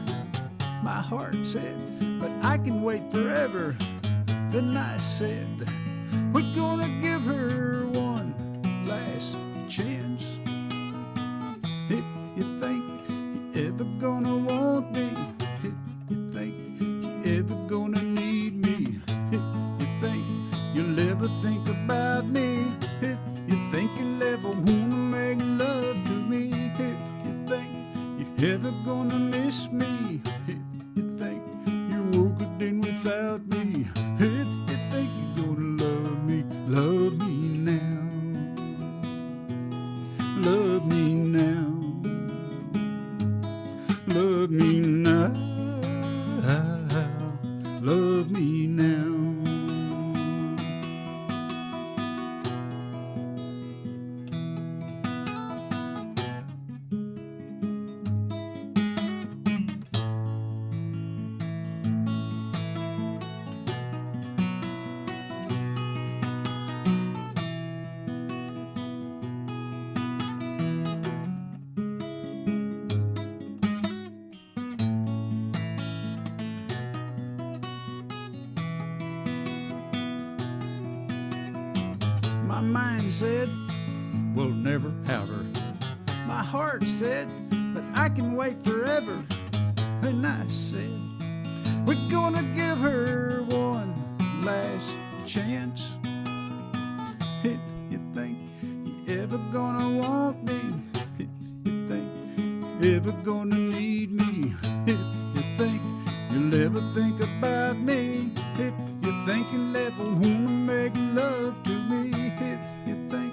My heart said, but I can wait forever. Then I said, we're gonna give her one last chance. If you think you're ever gonna want me, if you think you're ever gonna need me, if you think you'll ever think about me, if you think you'll ever wanna make love to me, if you think you're ever gonna miss me, if you think your world could end without me, if you think you're gonna love me now. Love me now. Love me now. Love me now. My mind said, we'll never have her. My heart said, but I can wait forever. And I said, we're gonna give her one last chance. If you think you're ever gonna want me, if you think you're ever gonna need me, if you think you'll ever think about me, if you think you'll ever wanna make love to me, if you think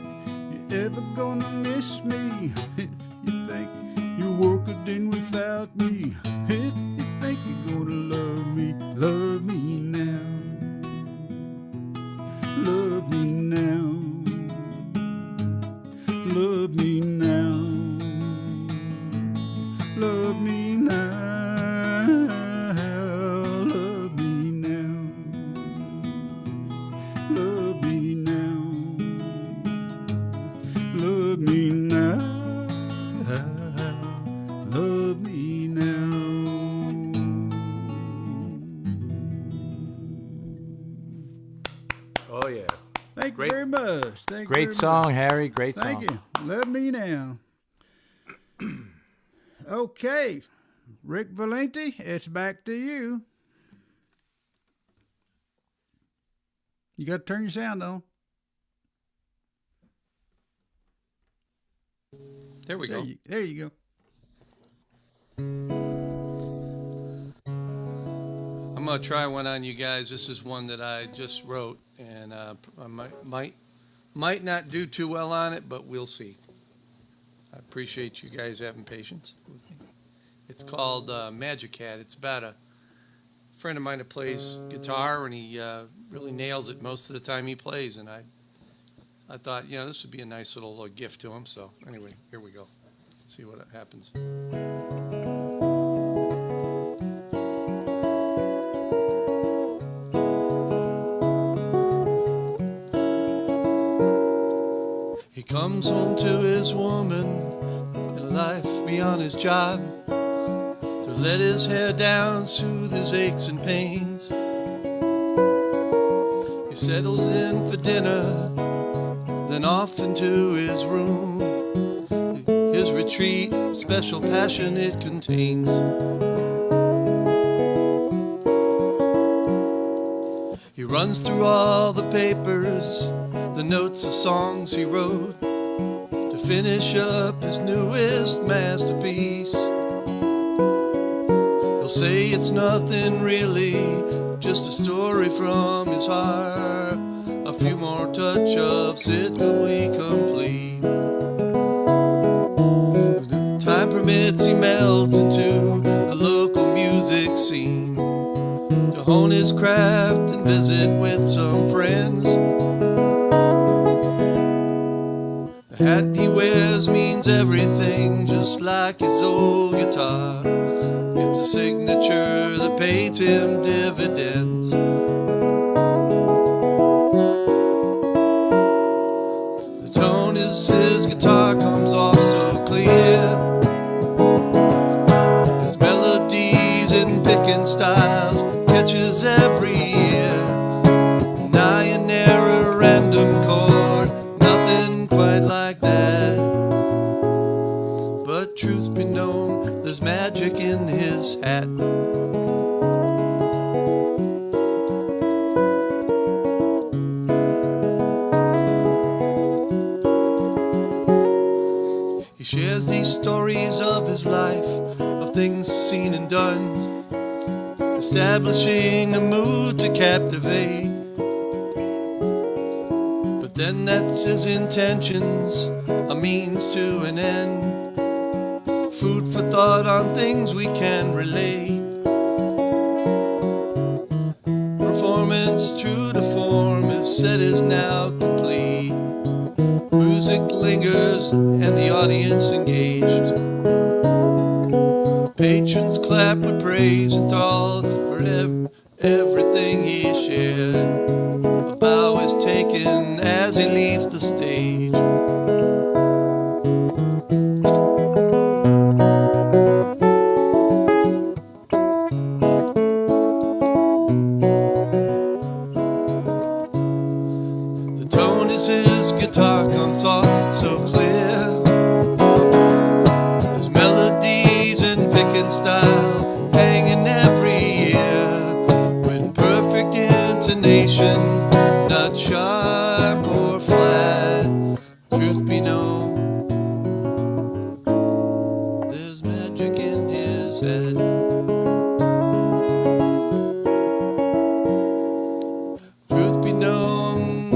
you're ever gonna miss me, if you think your world could end without me, if you think you're gonna love me now. Love me now. Love me now. Love me now. Love me now. Love me now. Love me now. Love me now. Oh yeah. Thank Great- you very much. Thank you Great very song, much. Harry. Great Thank song. you. Love me now. Okay, Rick Valenti, it's back to you. You got to turn your sound on. There we go. There you go. I'm going to try one on you guys. This is one that I just wrote, and and I might not do too well on it, but we'll see. I appreciate you guys having patience with me. It's called Magic Cat. It's about a friend of mine that plays guitar, and he really nails it most of the time he plays. And I thought, this would be a nice little gift to him. So anyway, here we go. See what happens. He comes home to his woman and life beyond his job, to let his hair down, soothe his aches and pains. He settles in for dinner, then off into his room, his retreat, special passion it contains. He runs through all the papers, the notes of songs he wrote, to finish up his newest masterpiece. He'll say it's nothing really, just a story from his heart. A few more touch-ups, it will be complete. When time permits, he melts into the local music scene, to hone his craft and visit with some friends. The hat he wears means everything, just like his old guitar. It's a signature that pays him dividends. The tone is his guitar comes off so clear. His melodies and picking styles catches every ear. An eye and error, random chord, nothing quite like that. But truth be known, there's magic in his hat. He shares these stories of his life, of things seen and done, establishing a mood to captivate. But then that's his intentions, a means to an end. Food for thought on things we can relate. Performance true to form, his set is now complete. Music lingers and the audience engaged. Patrons clap with praise and thrall for everything he shared. A bow is taken as he leaves the stage. The tone is his guitar comes off so clear. His melodies and picking style hanging every ear, with perfect intonation, not sharp or flat. Truth be known, there's magic in his head. Truth be known,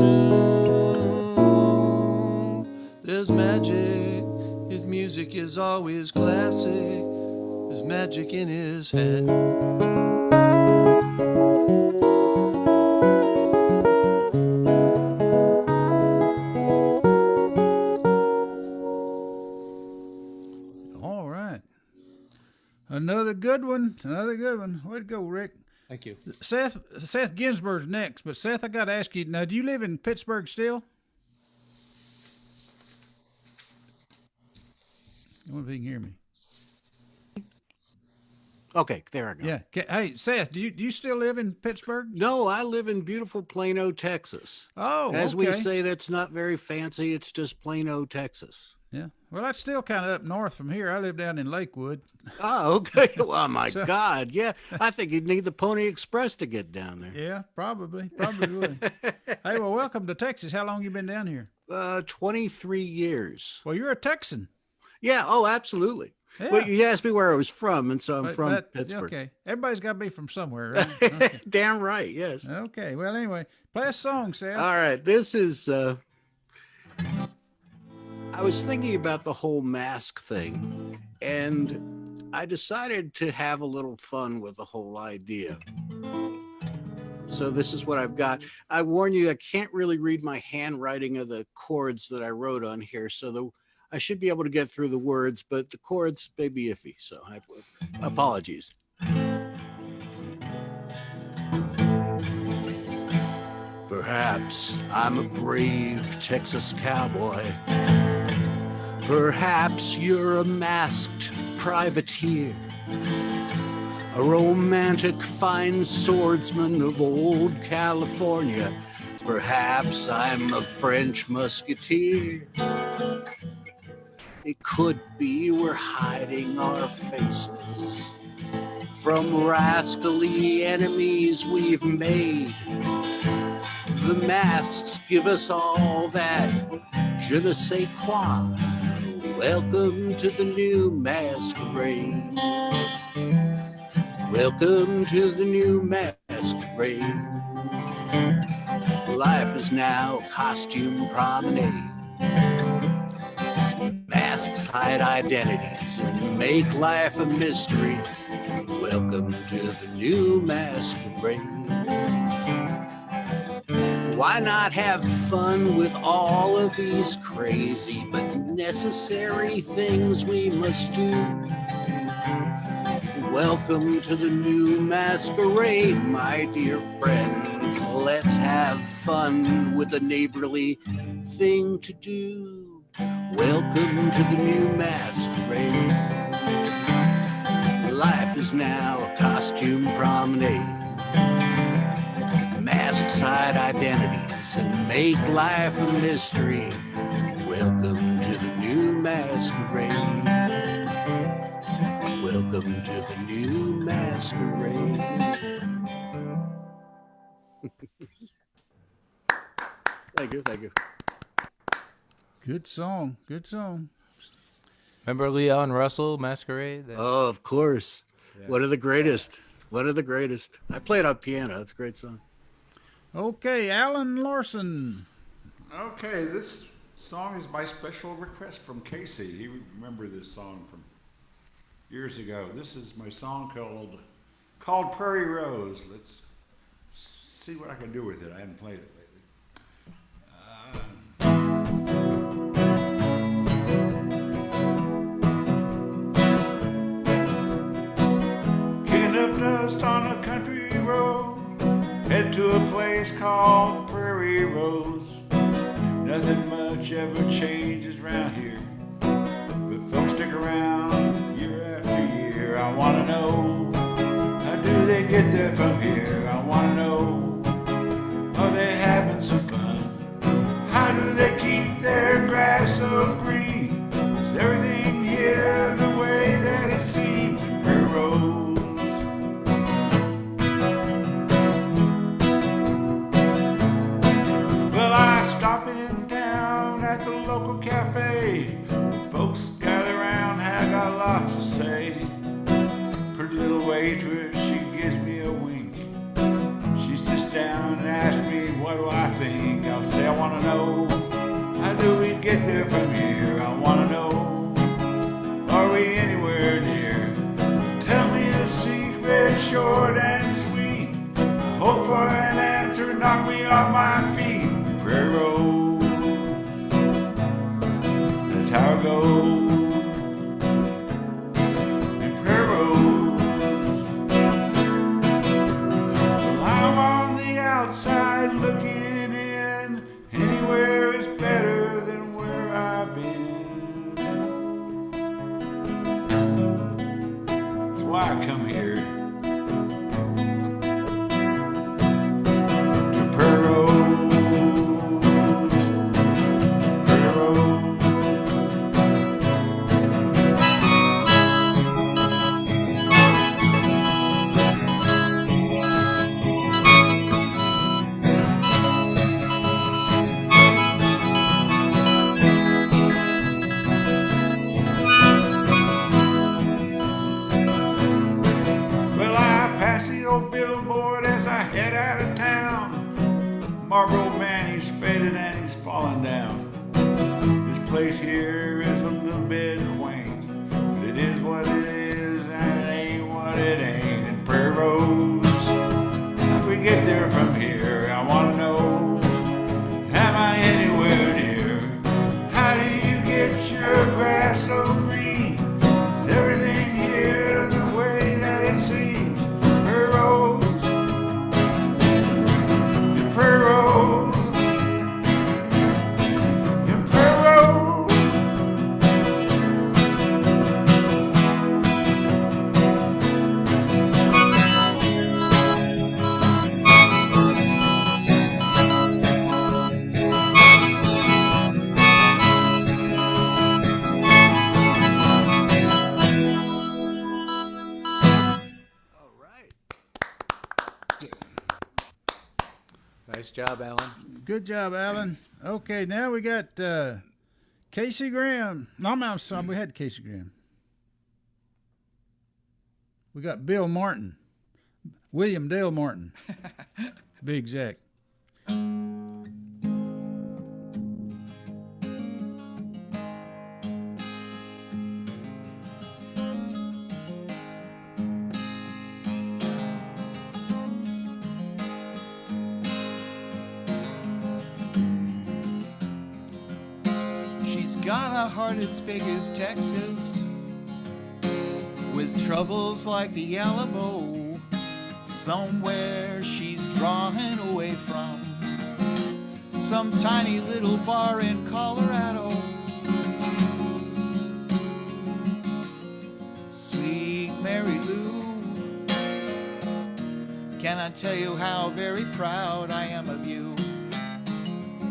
there's magic. His music is always classic. There's magic in his head. All right. Another good one. Another good one. Way to go, Rick. Thank you. Seth Ginsburg's next. But Seth, I got to ask you, now, do you live in Pittsburgh still? I wonder if you can hear me. Okay, there I go. Yeah. Hey, Seth, do you still live in Pittsburgh? No, I live in beautiful Plano, Texas. Oh, As okay. we say, that's not very fancy. It's just Plano, Texas. Yeah. Well, that's still kind of up north from here. I live down in Lakewood. Oh, okay. Oh, my God. Yeah, I think you'd need the Pony Express to get down there. Yeah, probably would. Hey, well, welcome to Texas. How long you been down here? 23 years. Well, you're a Texan. Yeah. Oh, absolutely. Yeah. Well, you asked me where I was from, and so I'm from But Pittsburgh. okay, everybody's got to be from somewhere, right? Okay. Damn right, yes. Okay. Well, anyway, play a song, Sal. All right, this is. I was thinking about the whole mask thing, and I decided to have a little fun with the whole idea. So this is what I've got. I warn you, I can't really read my handwriting of the chords that I wrote on here, so I should be able to get through the words, but the chords may be iffy, so apologies. Perhaps I'm a brave Texas cowboy. Perhaps you're a masked privateer, a romantic fine swordsman of old California. Perhaps I'm a French musketeer. It could be we're hiding our faces from rascally enemies we've made. The masks give us all that je ne sais quoi. Welcome to the new masquerade. Welcome to the new masquerade. Life is now costume promenade. Masks hide identities and make life a mystery. Welcome to the new masquerade. Why not have fun with all of these crazy but necessary things we must do? Welcome to the new masquerade, my dear friends. Let's have fun with a neighborly thing to do. Welcome to the new masquerade. Life is now a costume promenade. Masks hide identities and make life a mystery. Welcome to the new masquerade. Welcome to the new masquerade. Thank you, thank you. Good song. Good song. Remember Leon Russell, Masquerade? Oh, of course. Yeah. One of the greatest. One of the greatest. I play it on piano. It's a great song. Okay, Alan Larson. Okay, this song is by special request from Casey. He remembered this song from years ago. This is my song called Prairie Rose. Let's see what I can do with it. I haven't played it lately. Kicking up dust on a country road, head to a place called Prairie Rose. Nothing much ever changes around here, but folks stick around year after year. I want to know, how do they get there from here? I want to know, are they having some fun? How do they keep their grass so green? Is everything here the way that it seems in Prairie Rose? Well, I stop in town at the local cafe. Folks gather around, have got lots to say. Pretty little waitress, she gives me a wink. She sits down and asks me, what do I think? I'll say, I want to know, how do we get there from here? I want to know, are we anywhere near? Tell me the secret, short and sweet. I hope for an answer, knock me off my feet. Prairie Rose, that's how it goes. In Prairie Rose, well, I'm on the outside looking in. Anywhere is better than where I've been. That's why I come here to Prairie Rose. Prairie Rose. Marlboro man, he's faded and he's falling down. This place here is a little bit quaint, but it is what it is and it ain't what it ain't. And Prairie Rose, how do we get there from here? I want to know, am I anywhere near? How do you get your grass so green? Is everything here the way that it seems? Prairie Rose, your Prairie Rose, your Prairie Rose. Nice job, Alan. Good job, Alan. Okay, now we got Casey Graham. No, I'm sorry, we had Casey Graham. We got Bill Martin, William Dale Martin, to be exact. She's got a heart as big as Texas, with troubles like the Alamo. Somewhere she's drawing away from some tiny little bar in Colorado. Sweet Mary Lou, can I tell you how very proud I am of you?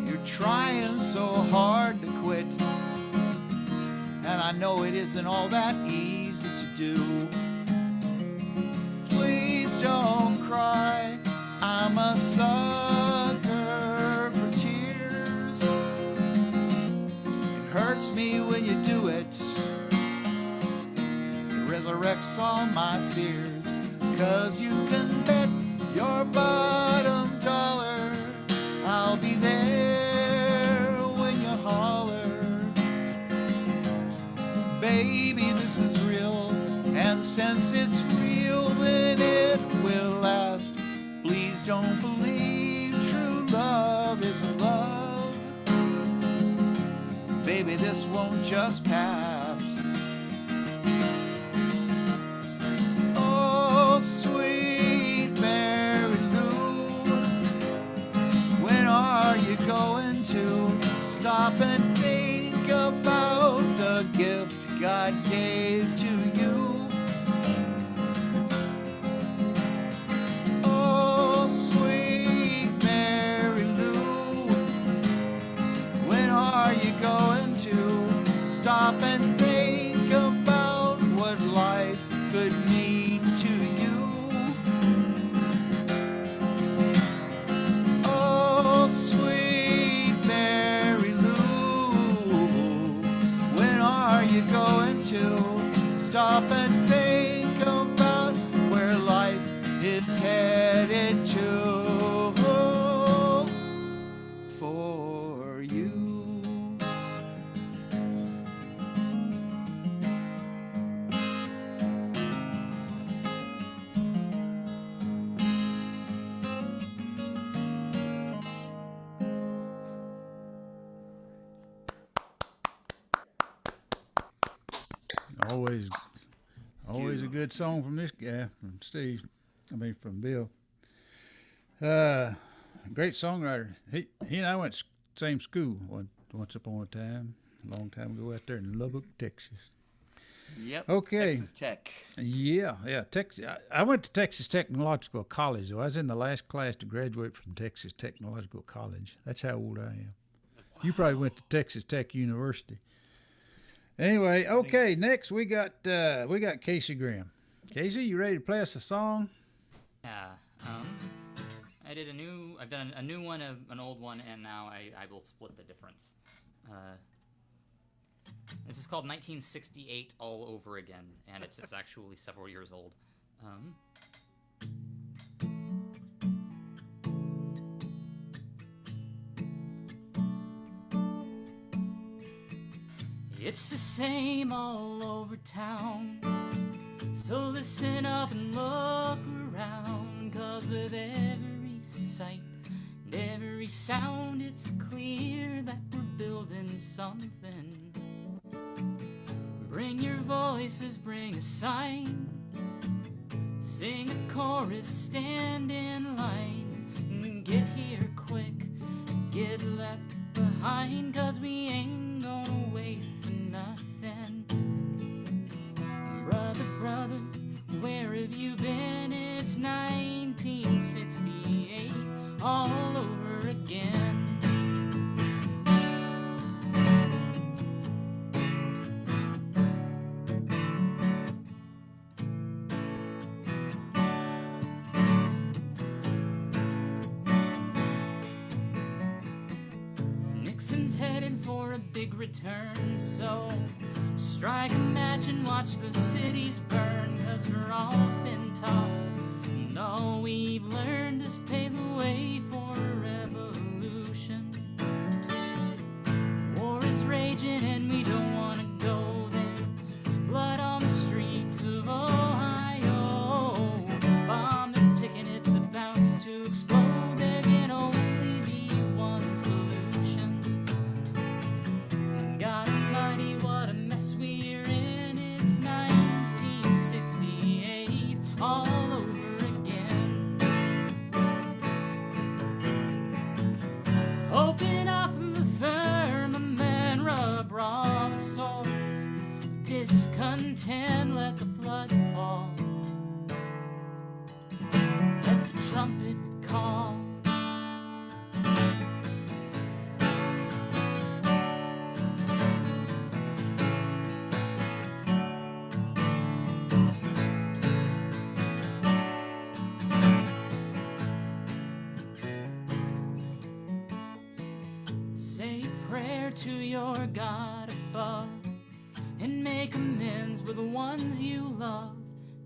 You're trying so hard to quit, and I know it isn't all that easy to do. Please don't cry, I'm a sucker for tears. It hurts me when you do it, it resurrects all my fears. 'Cause you can bet your bottom dollar I'll be there when you holler. Baby, this is real, and since it's real, then it will last. Please don't believe true love isn't love. Baby, this won't just pass. Oh, sweet Mary Lou, when are you going to stop and think about the gift God gave to you? Oh, sweet Mary Lou, when are you going to stop and think about what life could mean to you? Oh, sweet Mary Lou, when are you going to stop and think about where life is headed to for you? Always a good song from this guy, from Steve. From Bill. Great songwriter. He and I went to the same school once upon a time, a long time ago out there in Lubbock, Texas. Yep. Okay. Texas Tech. Yeah. I went to Texas Technological College, though. I was in the last class to graduate from Texas Technological College. That's how old I am. You probably went to Texas Tech University. Anyway, okay. Next we got Casey Graham. Casey, you ready to play us a song? Yeah. I've done a new one, an old one, and now I will split the difference. This is called 1968 All Over Again, and it's actually several years old. It's the same all over town. So listen up and look around, 'cause with every sight and every sound, it's clear that we're building something. Bring your voices, bring a sign, sing a chorus, stand in line, and get here quick, get left behind, 'cause we ain't gonna wait for nothing. Brother, brother, where have you been? It's 1968 all over again. Nixon's headed for a big return, so strike a match and watch the cities burn, 'cause for all's been taught and all we've learned is pave the way for a revolution. War is raging and we don't want to go. There's blood on the streets of Ohio. Bomb is ticking, it's about to explode. There can only be one solution. God Almighty, what a mess we're in. It's 1968 all over again. Open up the firmament, rub raw the souls. Discontent, let the flood fall. Let the trumpet call. Say a prayer to your God above and make amends with the ones you love.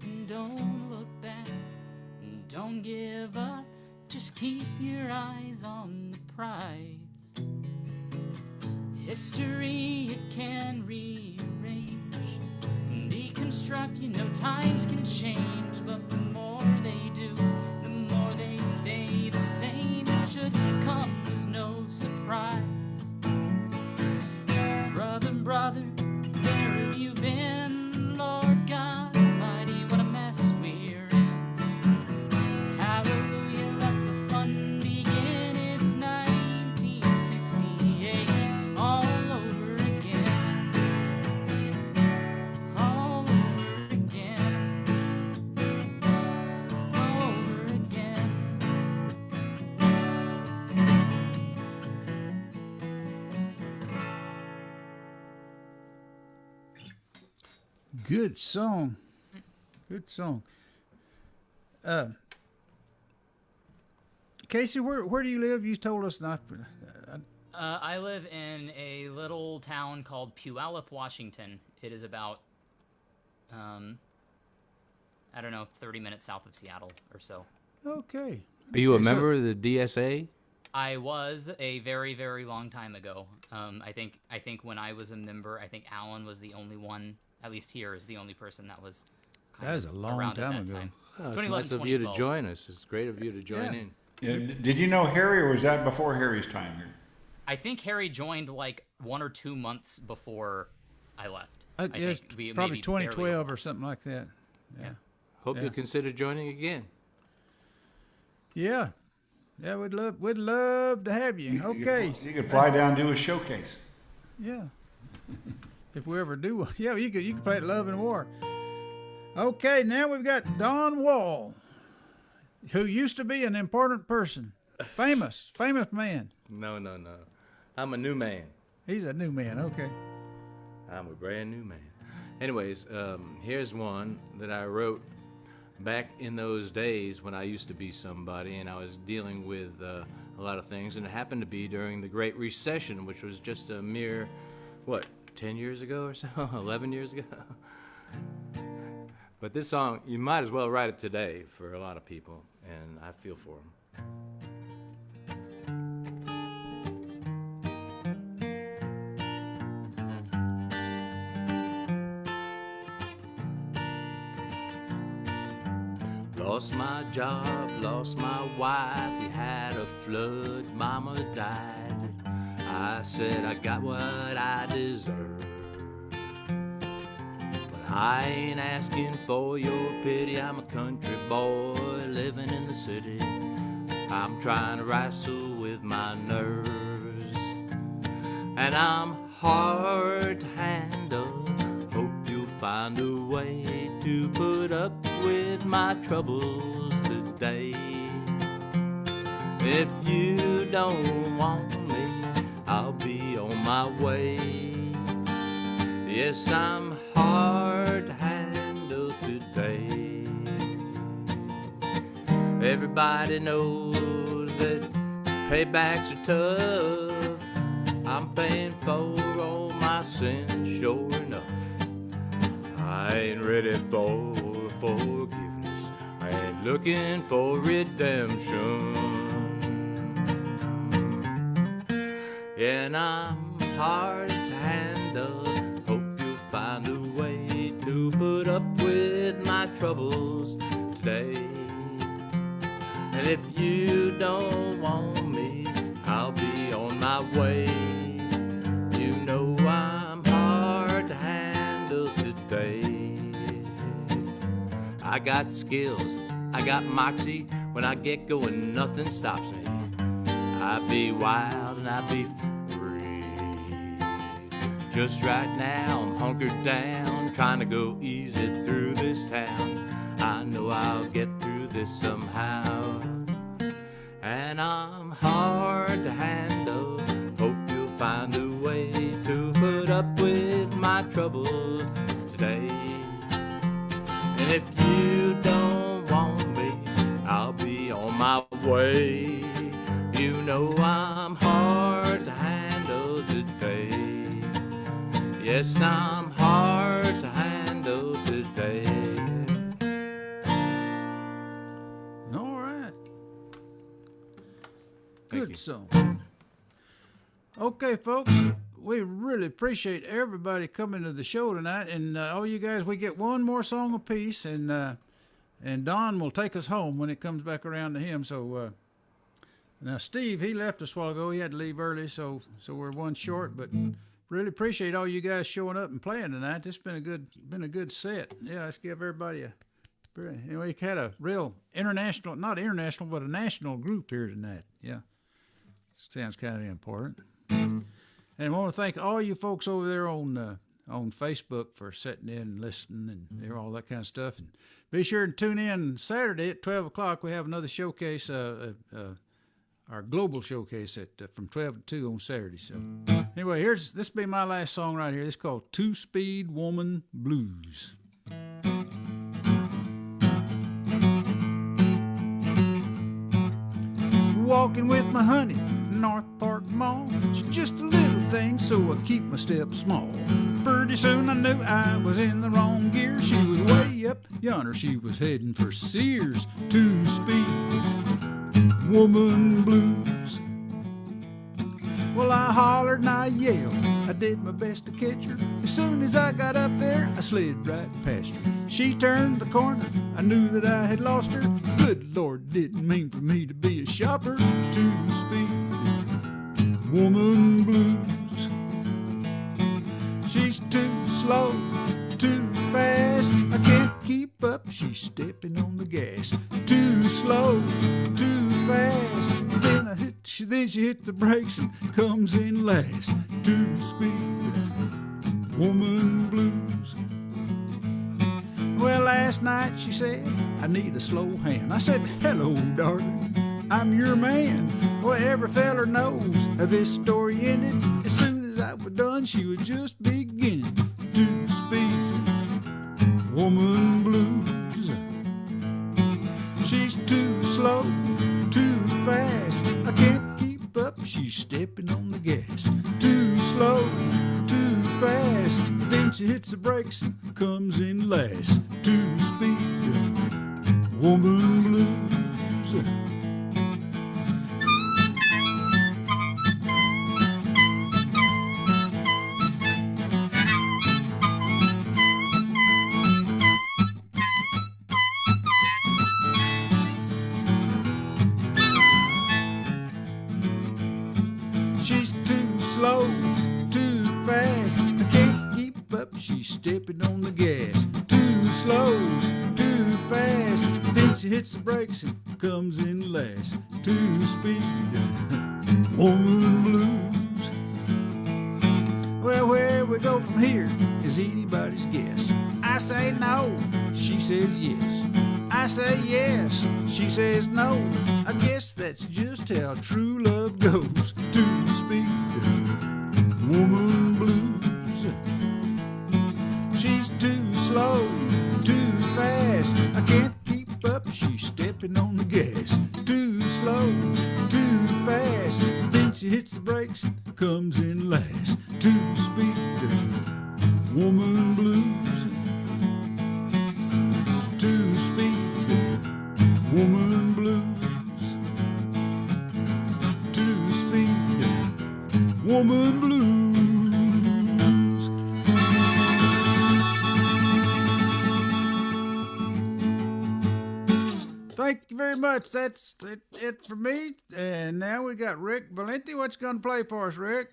And don't look back and don't give up. Just keep your eyes on the prize. History, it can rearrange and deconstruct. You know times can change, but the more they do, the more they stay the same. It should come as no surprise. Brother, brother, where have you been? Lord God Almighty, what a mess we're in. Hallelujah, let the fun begin. It's 1968 all over again. All over again. All over again. Good song. Good song. Casey, where do you live? You told us not. I live in a little town called Puyallup, Washington. It is about, I don't know, 30 minutes south of Seattle or so. Okay. Are you a Okay, so- member of the DSA? I was a very, very long time ago. I think when I was a member, I think Alan was the only one, at least here, is the only person that was kind That is of a long around at time that ago. time. Oh, it's 2011, nice of you to 2012. join us. It's great of you to join Yeah. in. Did you know Harry, or was that before Harry's time here? I think Harry joined like 1 or 2 months before I left. I Yeah, it's think we probably maybe barely 2012 or overlapped. something like that. Yeah. Hope Yeah. you'll consider joining again. Yeah. Yeah, we'd love to have you. Okay. You could fly down and do a showcase. Yeah. If we ever do, yeah, you could play at Love and War. Okay, now we've got Don Wall, who used to be an important person, famous man. No. I'm a new man. He's a new man. Okay. I'm a brand new man. Anyways, here's one that I wrote back in those days when I used to be somebody and I was dealing with a lot of things, and it happened to be during the Great Recession, which was just a mere, 10 years ago or so? 11 years ago? But this song, you might as well write it today for a lot of people, and I feel for them. Lost my job, lost my wife, we had a flood, mama died. I said I got what I deserve, but I ain't asking for your pity. I'm a country boy living in the city. I'm trying to wrestle with my nerves, and I'm hard to handle. Hope you'll find a way to put up with my troubles today. If you don't want me, I'll be on my way. Yes, I'm hard to handle today. Everybody knows that paybacks are tough. I'm paying for all my sins, sure enough. I ain't ready for forgiveness, I ain't looking for redemption. And I'm hard to handle. Hope you'll find a way to put up with my troubles today. And if you don't want me, I'll be on my way. You know I'm hard to handle today. I got skills, I got moxie. When I get going, nothing stops me. I be wild and I be free. Just right now I'm hunkered down, trying to go easy through this town. I know I'll get through this somehow. And I'm hard to handle. Hope you'll find a way to put up with my troubles today. And if you don't want me, I'll be on my way. You know I'm hard to handle today. Yes, I'm hard to handle today. All right. Thank Good you. song. Okay, folks, we really appreciate everybody coming to the show tonight. And all you guys, we get one more song apiece, and Don will take us home when it comes back around to him. So now Steve, he left us a while ago. He had to leave early, so we're one short. But really appreciate all you guys showing up and playing tonight. This has been a good set. Yeah, let's give everybody a. Anyway, we had a real international, not international, but a national group here tonight. Yeah, sounds kind of important. And I want to thank all you folks over there on Facebook for sitting in and listening and all that kind of stuff. And be sure to tune in Saturday at 12 o'clock. We have another showcase, our global showcase from 12 to 2 on Saturday. So anyway, this will be my last song right here. This is called Two-Speed Woman Blues. Walking with my honey, North Park Mall. She's just a little thing, so I keep my steps small. Pretty soon I knew I was in the wrong gear. She was way up yonder, she was heading for Sears. Two-speed woman blues. Well, I hollered and I yelled, I did my best to catch her. As soon as I got up there, I slid right past her. She turned the corner, I knew that I had lost her. Good Lord, didn't mean for me to be a shopper. Two-speed woman blues. She's too slow, too fast, I can't keep up, she's stepping on the gas. Too slow, too fast, then she hit the brakes and comes in last. Two-speed woman blues. Well, last night she said, I need a slow hand. I said, hello, darling, I'm your man. Well, every feller knows how this story ended. As soon as I was done, she was just beginning. Two-speed woman blues. She's too slow, too fast, I can't keep up, she's stepping on the gas. Too slow, too fast, then she hits the brakes and comes in last. Two-speed woman blues. she hits the brakes and comes in last. 2-speed woman blues. Well, where we go from here is anybody's guess. I say no, she says yes. I say yes, she says no. I guess that's just how true love goes. 2-speed woman blues. She's too slow, too fast. I can't keep up, she's stepping on the gas. Too slow, too fast. Then she hits the brakes and comes in last. 2-speed woman blues. 2-speed woman blues. 2-speed woman blues. Thank you very much. That's it for me. And now we got Rick Valenti. What you going to play for us, Rick?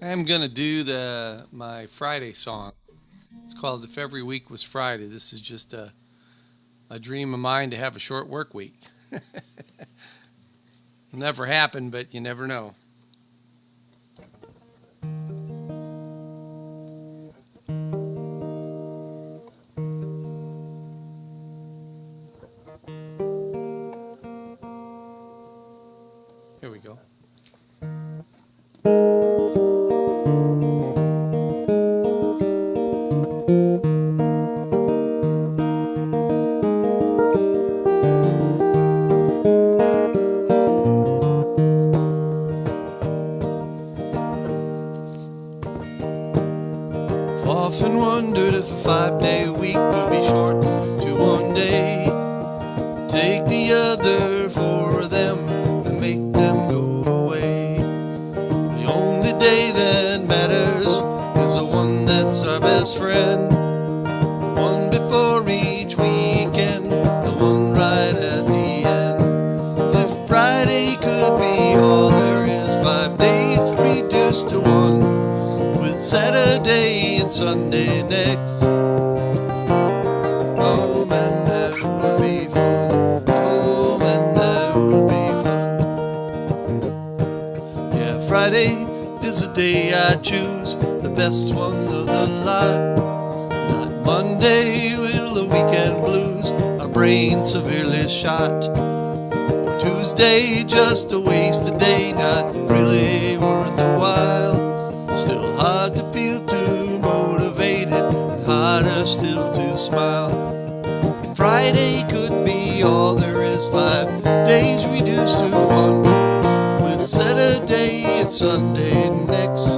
I'm gonna do my Friday song. It's called "If Every Week Was Friday." This is just a dream of mine to have a short work week. It'll never happen, but you never know. Here we go. Often wondered if a 5-day week could be short to one day. Take the other 4 of them and make them go away. The only day that matters is the one that's our best friend. One before each weekend, the one right at the end. If Friday could be all there is, 5 days reduced to one, with Saturday and Sunday next. Oh man, that would be fun. Oh man, that would be fun. Yeah, Friday is the day I choose, the best one of the lot. Not Monday will the weekend blues, our brain severely shot. Tuesday just a wasted day, not really worth the while. Still hard to feel too motivated, harder still to smile. If Friday could be all there is, 5 days reduced to one, with Saturday and Sunday next.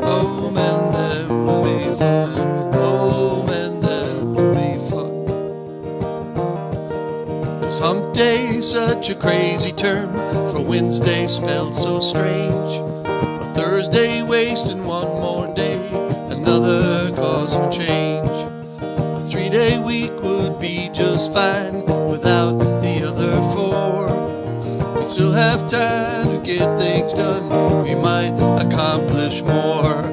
Oh man, that would be fun. Oh man, that would be fun. Is hump day such a crazy term for Wednesday spelled so strange? Thursday wasting one more day, another cause for change. A 3-day week would be just fine without the other 4. We still have time to get things done, we might accomplish more.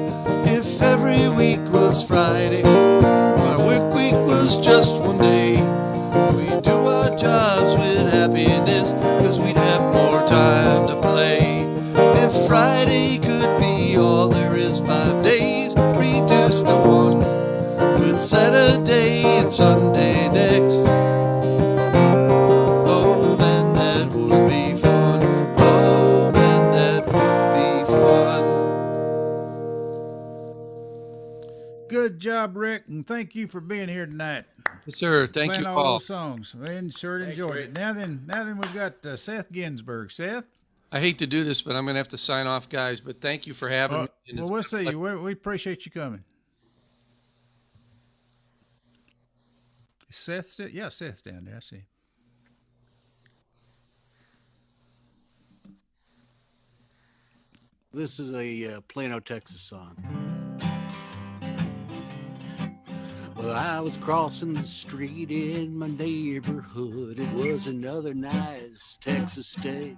If every week was Friday, our work week was just one day, we'd do our jobs with happiness, cause we'd have more time to play. If Friday could be all there is, 5 days reduced to one, with Saturday and Sunday next. Oh man, that would be fun. Oh man, that would be fun. Good job, Rick, and thank you for being here tonight. Yes, sir. Thank Playing you, all Paul. those songs. We sure enjoyed it. Now then, we've got Seth Ginsburg. Seth? I hate to do this, but I'm going to have to sign off, guys. But thank you for having me. And Well, it's we'll been a see you. pleasure. We appreciate you coming. Seth's still, yeah, Seth's down there. I see. This is a Plano, Texas song. Well, I was crossing the street in my neighborhood. It was another nice Texas day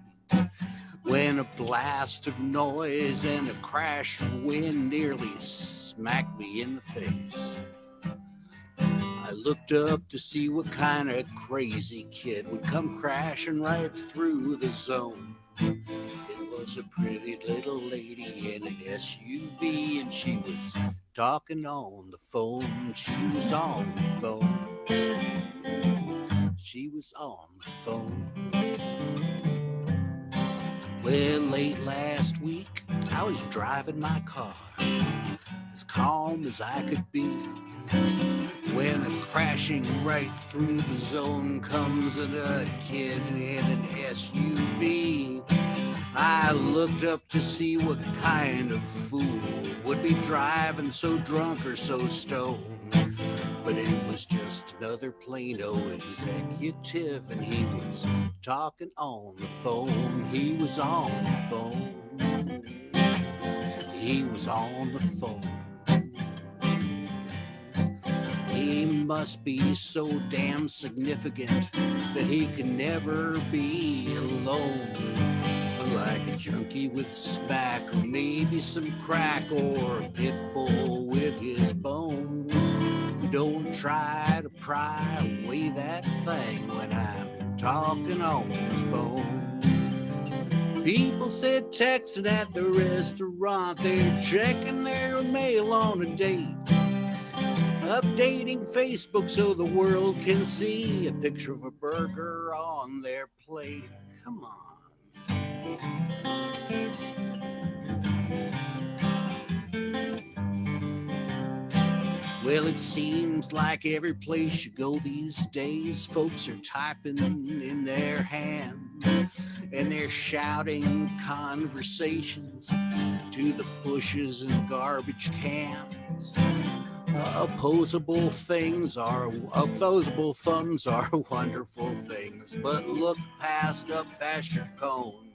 when a blast of noise and a crash of wind nearly smashed smacked me in the face. I looked up to see what kind of crazy kid would come crashing right through the zone. It was a pretty little lady in an SUV, and she was talking on the phone. She was on the phone. She was on the phone. Well, late last week, I was driving my car, as calm as I could be, when a crashing right through the zone comes a kid in an SUV. I looked up to see what kind of fool would be driving so drunk or so stoned. But it was just another Plano executive, and he was talking on the phone. He was on the phone. He was on the phone. He must be so damn significant that he can never be alone. Like a junkie with smack, or maybe some crack, or a pit bull with his bone. Don't try to pry away that thing when I'm talking on the phone. People said texting at the restaurant, they're checking their mail on a date, updating Facebook so the world can see a picture of a burger on their plate. Come on. Well, it seems like every place you go these days, folks are typing in their hand, and they're shouting conversations to the bushes and garbage cans. Opposable funds are wonderful things, but look past up past your cone.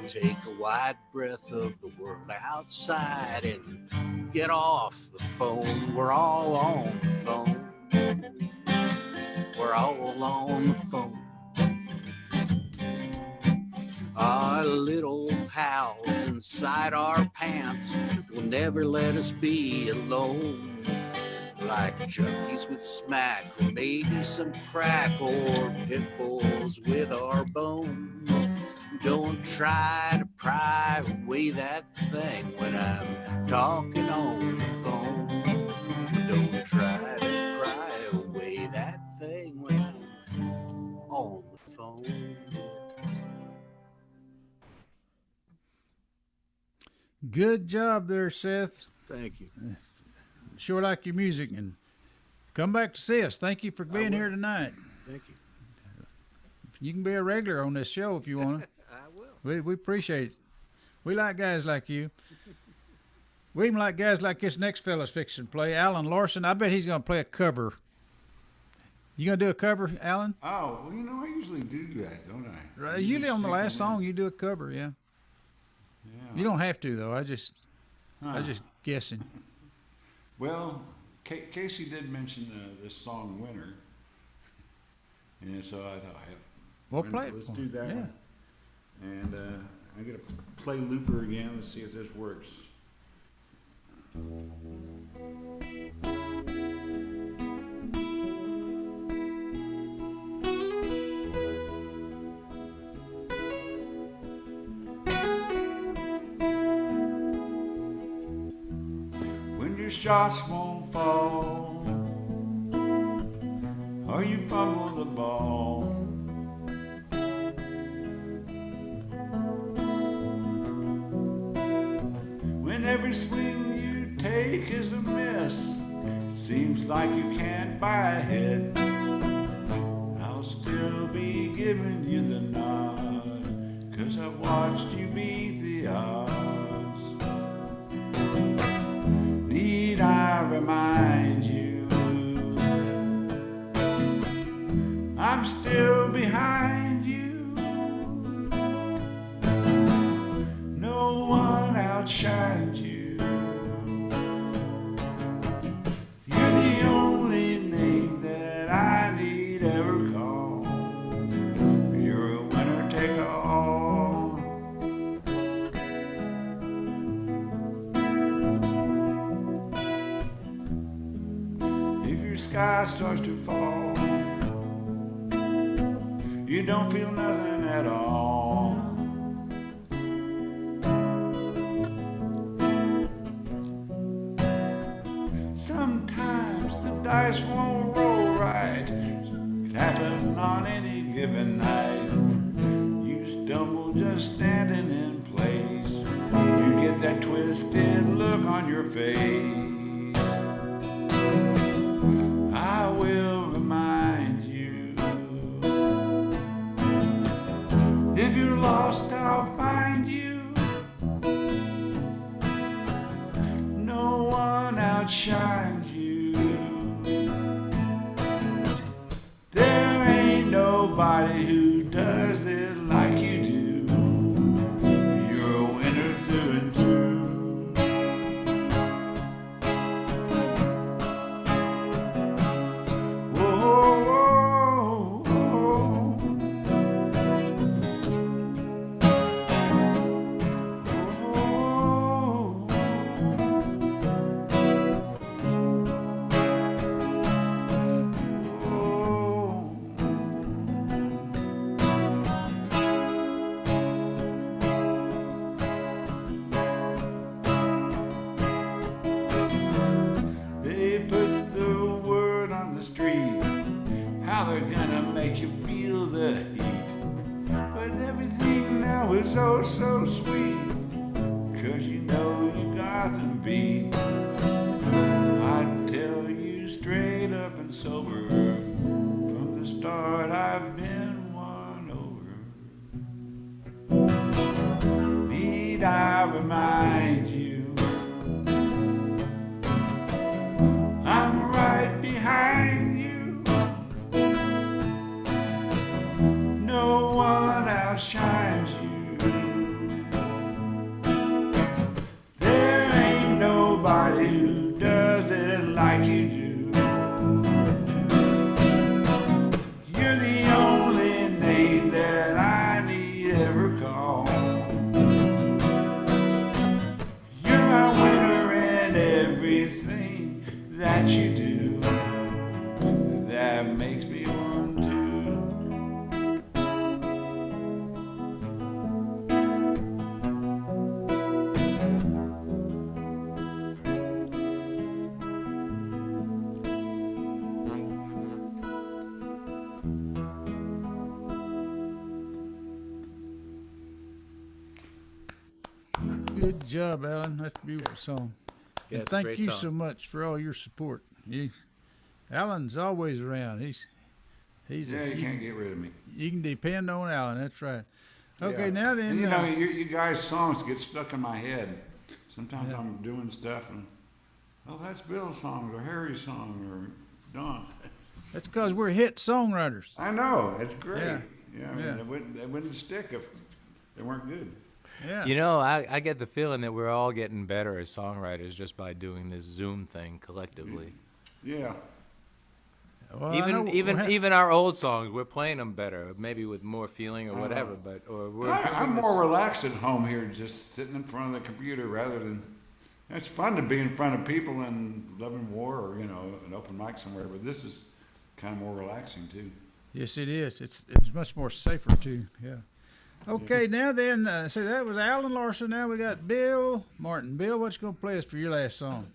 Take a wide breath of the world outside and get off the phone. We're all on the phone. We're all on the phone. Our little pals inside our pants will never let us be alone. Like junkies with smack, or maybe some crack, or pit bulls with our bone. Don't try to pry away that thing when I'm talking on the phone. Don't try to pry away that thing when I'm on the phone. Good job there, Seth. Thank you. Sure like your music, and come back to see us. Thank you for being here tonight. Thank you. You can be a regular on this show if you want to. I will. We appreciate it. We like guys like you. We even like guys like this next fella's fixing to play, Alan Larson. I bet he's going to play a cover. You going to do a cover, Alan? Oh, well, you know, I usually do that, don't I? Right. Usually on the last song, you do a cover, yeah. Yeah. You don't have to, though. I just Huh. guessing. Well, Casey did mention this song "Winter," and so I thought, Well, play it let's for do him. that Yeah. one. And I'm gonna play Looper again. Let's see if this works. When your shots won't fall, or you fumble the ball, when every swing you take is a miss, seems like you can't buy a hit, I'll still be giving you the nod, 'cause I watched you beat the odds. Need I remind you, I'm still behind you. No one outshines you. You're the only name that I need ever call. You're a winner take all. sky starts to fall. You don't feel nothing at all. Sometimes the dice won't roll right. It happens on any given night. You stumble just standing in place. You get that twisted look on your face. I will remind you, if you're lost, I'll find you. No one outshines you. There ain't nobody who does it like you do. You're a winner through and through. Whoa, whoa, They put the word on the street, how they're gonna make you feel the heat. But everything now is oh so sweet, 'cause you know you got them beat. I tell you straight up and sober, from the start I've been won over. Need I remind you, I'm right behind you. No one outshines you. There ain't nobody who does it like you do. You're the only name that I need ever call. You're my winner in everything that you do. That makes me want to. Good job, Alan. That's a beautiful song. Yeah, And it's a thank great you song. so much for all your support. Alan's always around. He's Yeah, you can't get rid of me. you can depend on Alan. That's right. Okay, Yeah. now then. And you know, you guys' songs get stuck in my head. Sometimes Yeah. I'm doing stuff and, oh, that's Bill's song or Harry's song or Don's. That's because we're hit songwriters. I know, it's great. Yeah. Yeah, I mean, Yeah. It wouldn't stick if they weren't good. Yeah. You know, I get the feeling that we're all getting better as songwriters just by doing this Zoom thing collectively. Yeah. Well, I know- Even our old songs, we're playing them better, maybe with more feeling or whatever. But or we're I'm doing more this- relaxed at home here, just sitting in front of the computer rather than. It's fun to be in front of people in Love and War or an open mic somewhere, but this is kind of more relaxing too. Yes, it is. It's much more safer too. Yeah. Okay, now then, so that was Alan Larson. Now we got Bill Martin. Bill, what you gonna play us for your last song?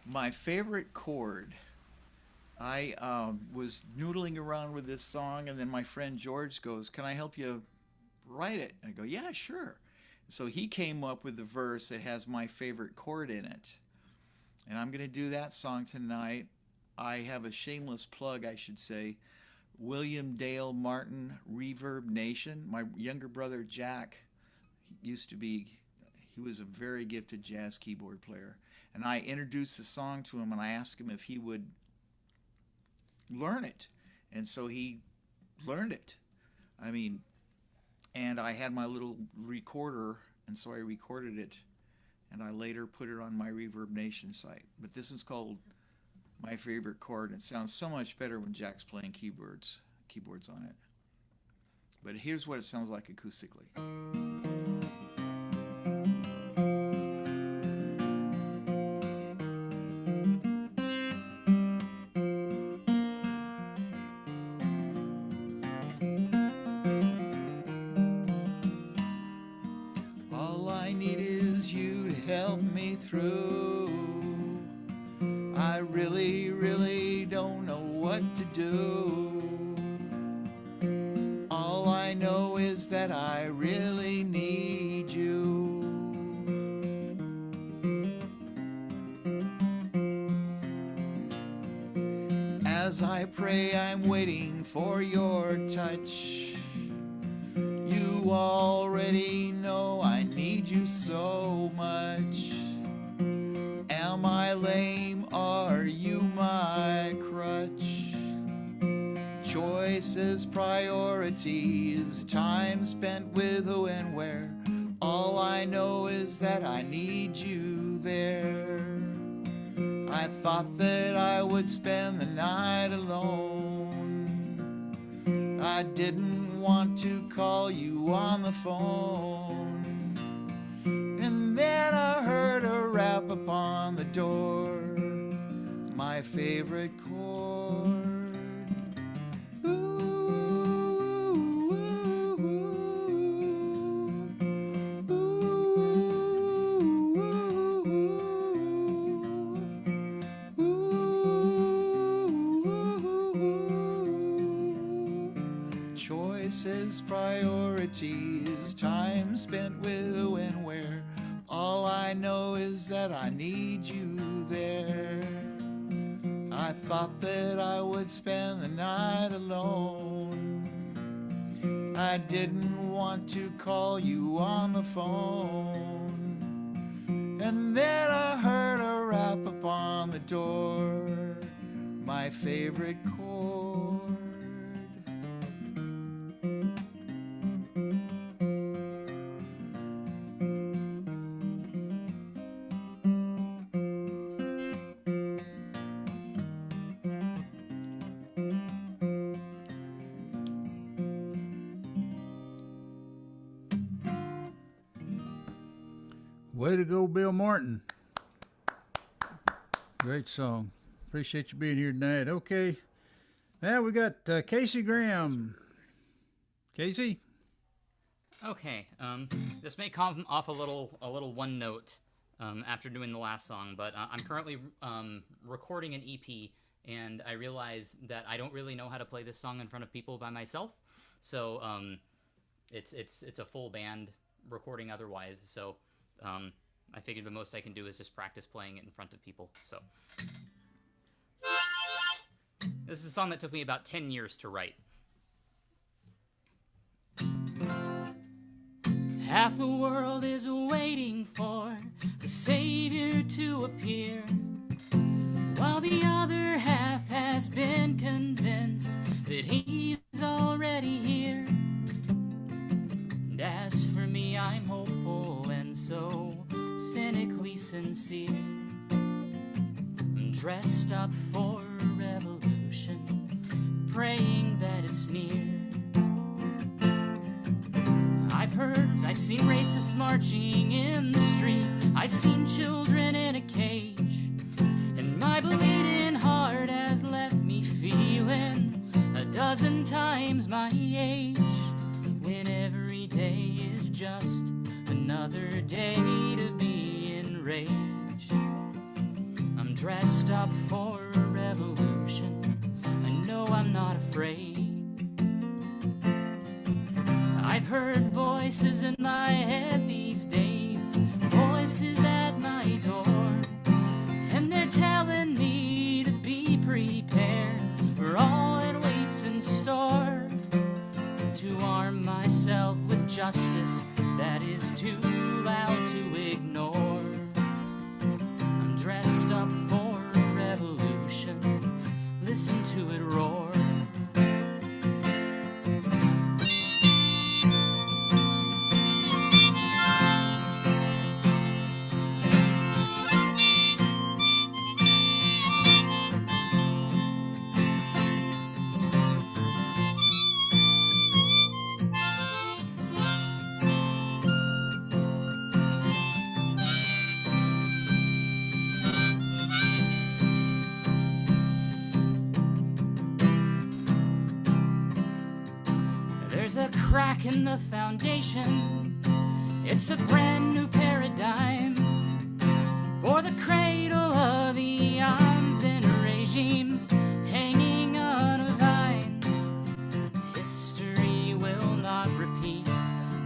My favorite chord. I was noodling around with this song, and then my friend George goes, "Can I help you write it?" I go, "Yeah, sure." So he came up with the verse that has my favorite chord in it. And I'm going to do that song tonight. I have a shameless plug, I should say. William Dale Martin, Reverb Nation. My younger brother Jack he was a very gifted jazz keyboard player. And I introduced the song to him and I asked him if he would learn it. And so he learned it. And I had my little recorder, and so I recorded it, and I later put it on my Reverb Nation site. But this is called My Favorite Chord, and it sounds so much better when Jack's playing keyboards on it. But here's what it sounds like acoustically. through. I really, really don't know what to do. All I know is that I really need you. As I pray, I'm waiting for your touch. You already know I need you so much. Am I lame? Are you my crutch? Choices, priorities, time spent with who and where. All I know is that I need you there. I thought that I would spend the night alone. I didn't want to call you on the phone. And then I heard a rap upon the door, my favorite chord. Choices, priorities, time spent with who and where. All I know is that I need you there. I thought that I would spend the night alone. I didn't want to call you on the phone. And then I heard a rap upon the door, my favorite chord. Way to go, Bill Martin. Great song. Appreciate you being here tonight. Okay. Now we got Casey Graham. Casey? Okay, this may come off a little one note after doing the last song, but I'm currently recording an EP, and I realize that I don't really know how to play this song in front of people by myself. So it's a full band recording otherwise. So I figured the most I can do is just practice playing it in front of people. So this is a song that took me about 10 years to write. Half the world is waiting for the Savior to appear, while the other half has been convinced that He's already here. And as for me, I'm hopeful and so cynically sincere. I'm dressed up for a revolution, praying that it's near. I've seen racists marching in the street. I've seen children in a cage, and my bleeding heart has left me feeling a dozen times my age, when every day is just another day to be enraged. I'm dressed up for a revolution. I know I'm not afraid. I've heard voices in my head these days, voices at my door, and they're telling me to be prepared for all that waits in store, to arm myself with justice that is too loud to ignore. I'm dressed up for a revolution, listen to it roar. There's a crack in the foundation. It's a brand new paradigm. For the cradle of the eons and regimes hanging on a vine. History will not repeat,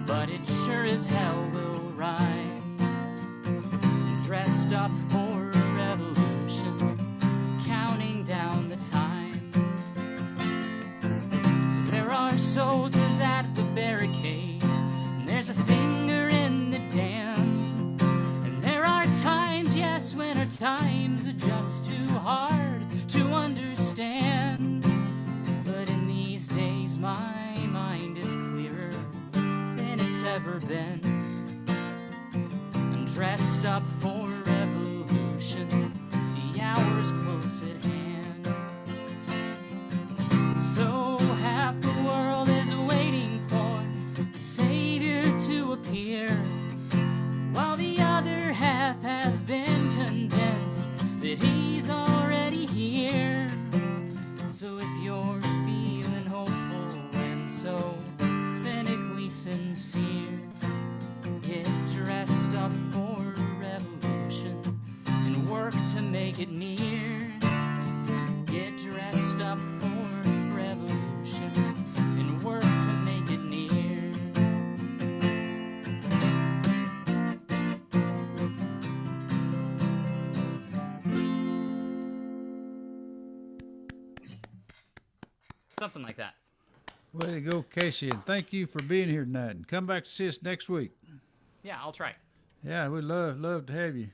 but it sure as hell will rhyme. Dressed up for a revolution, counting down the time. So there are soldiers at the barricade, and there's a finger in the dam. And there are times, yes, when our times are just too hard to understand. But in these days my mind is clearer than it's ever been. I'm dressed up for revolution, the hour's close at hand. So half the world is waiting for the savior to appear, while the other half has been convinced that he's already here. So if you're feeling hopeful and so cynically sincere, get dressed up for revolution and work to make it near. Get dressed up for revolution and work to make it near. Something like that. Way to go, Casey, and thank you for being here tonight. And come back to see us next week. Yeah, I'll try. Yeah, we'd love to have you.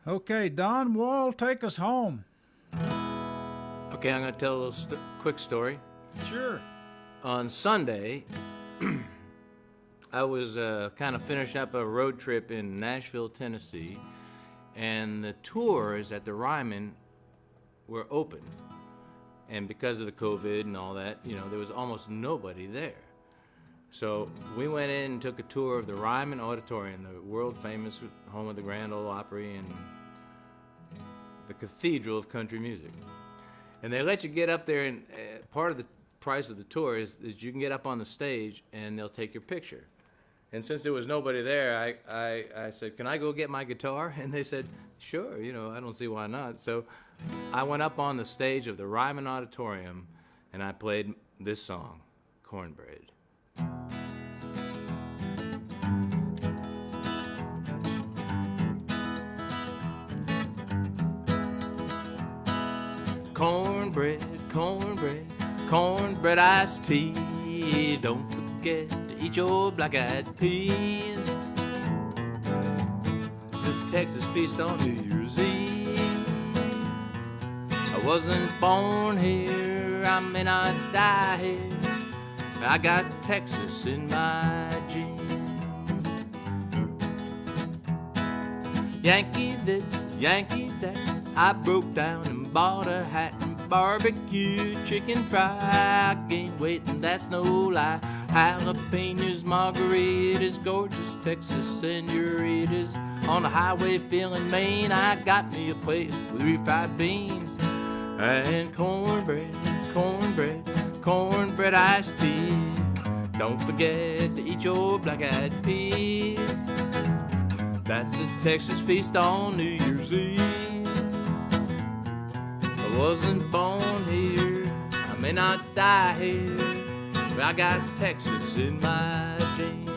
Okay, Don Wall, take us home. Okay, I'm going to tell a little quick story. Sure. On Sunday, I was kind of finishing up a road trip in Nashville, Tennessee, and the tours at the Ryman were open. And because of the COVID and all that, you know, there was almost nobody there. So we went in and took a tour of the Ryman Auditorium, the world-famous home of the Grand Ole Opry and the cathedral of country music. And they let you get up there, and part of the price of the tour is that you can get up on the stage and they'll take your picture. And since there was nobody there, I said, can I go get my guitar? And they said, sure, you know, I don't see why not. So I went up on the stage of the Ryman Auditorium and I played this song, Cornbread. Cornbread, cornbread, cornbread iced tea. Don't forget to eat your black-eyed peas. The Texas feast on New Year's Eve. I wasn't born here, I may not die here. I got Texas in my genes. Yankee this, Yankee that. I broke down and bought a hat and barbecue chicken fry. I gained weight and that's no lie. Jalapenos, margaritas, gorgeous Texas senoritas. On the highway feeling Maine, I got me a place with refried beans and cornbread, cornbread, cornbread iced tea. Don't forget to eat your black-eyed peas. That's a Texas feast on New Year's Eve. I wasn't born here, I may not die here, but I got Texas in my genes.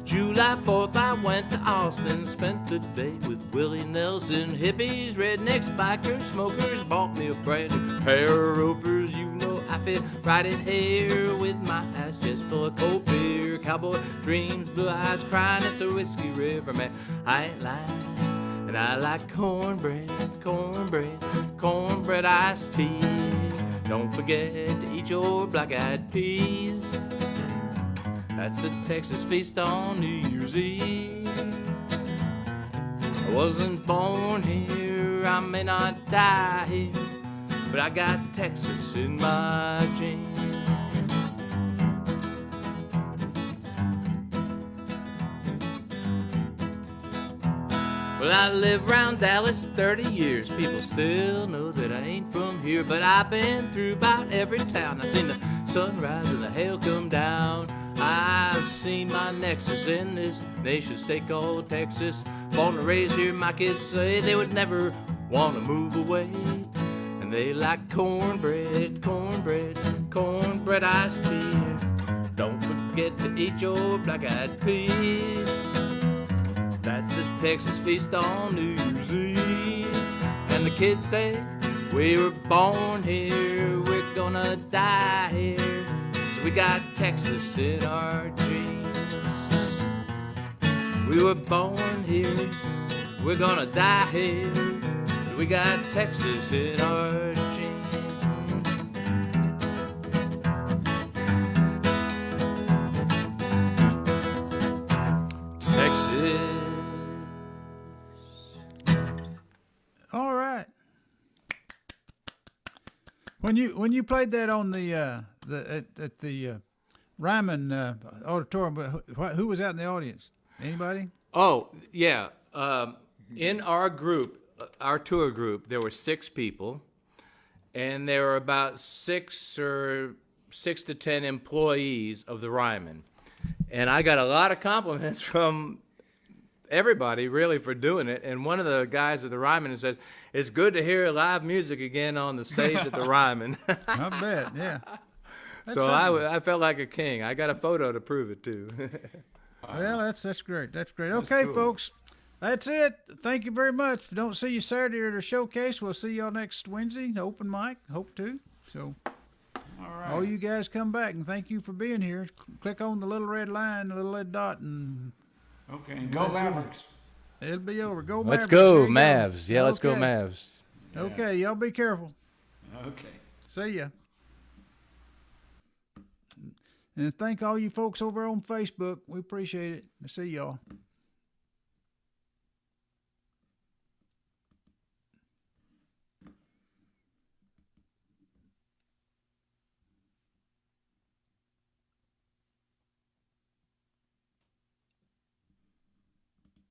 July 4th I went to Austin, spent the day with Willie Nelson. Hippies, rednecks, bikers, smokers, bought me a brand new pair of ropers. You know I fit right in here with my ass just full of cold beer. Cowboy dreams, blue eyes crying, it's a whiskey river, man, I ain't lying. And I like cornbread, cornbread, cornbread iced tea. Don't forget to eat your black-eyed peas. That's a Texas feast on New Year's Eve. I wasn't born here, I may not die here, but I got Texas in my genes. Well, I lived around Dallas 30 years. People still know that I ain't from here, but I've been through about every town. I seen the sunrise and the hail come down. I've seen my nexus in this nation state called Texas. Born and raised here, my kids say they would never want to move away. And they like cornbread, cornbread, cornbread iced tea. Don't forget to eat your black-eyed peas. That's the Texas feast on New Year's Eve. And the kids say, we were born here, we're gonna die here. So we got Texas in our genes. We were born here, we're gonna die here. So we got Texas in our genes. Texas. All right. When you played that on the at the Ryman auditorium, who was out in the audience? Anybody? Oh, yeah. In our group, our tour group, there were 6 people, and there were about 6 to 10 employees of the Ryman. And I got a lot of compliments from everybody, really, for doing it. And one of the guys at the Ryman said, it's good to hear live music again on the stage at the Ryman. I bet, yeah. So I felt like a king. I got a photo to prove it, too. Well, that's great. That's great. Okay, cool. folks, that's it. Thank you very much. If we don't see you Saturday at the showcase, we'll see y'all next Wednesday, the open mic, hope to. So all you guys come back, and thank you for being here. Click on the little red line, the little red dot, and Okay, and go Mavericks. it'll be over. Go Mavericks. Let's go, There you Mavs. Yeah, let's go, Okay. Mavs. Okay, y'all be careful. Okay. See ya. And thank all you folks over on Facebook. We appreciate it. See y'all.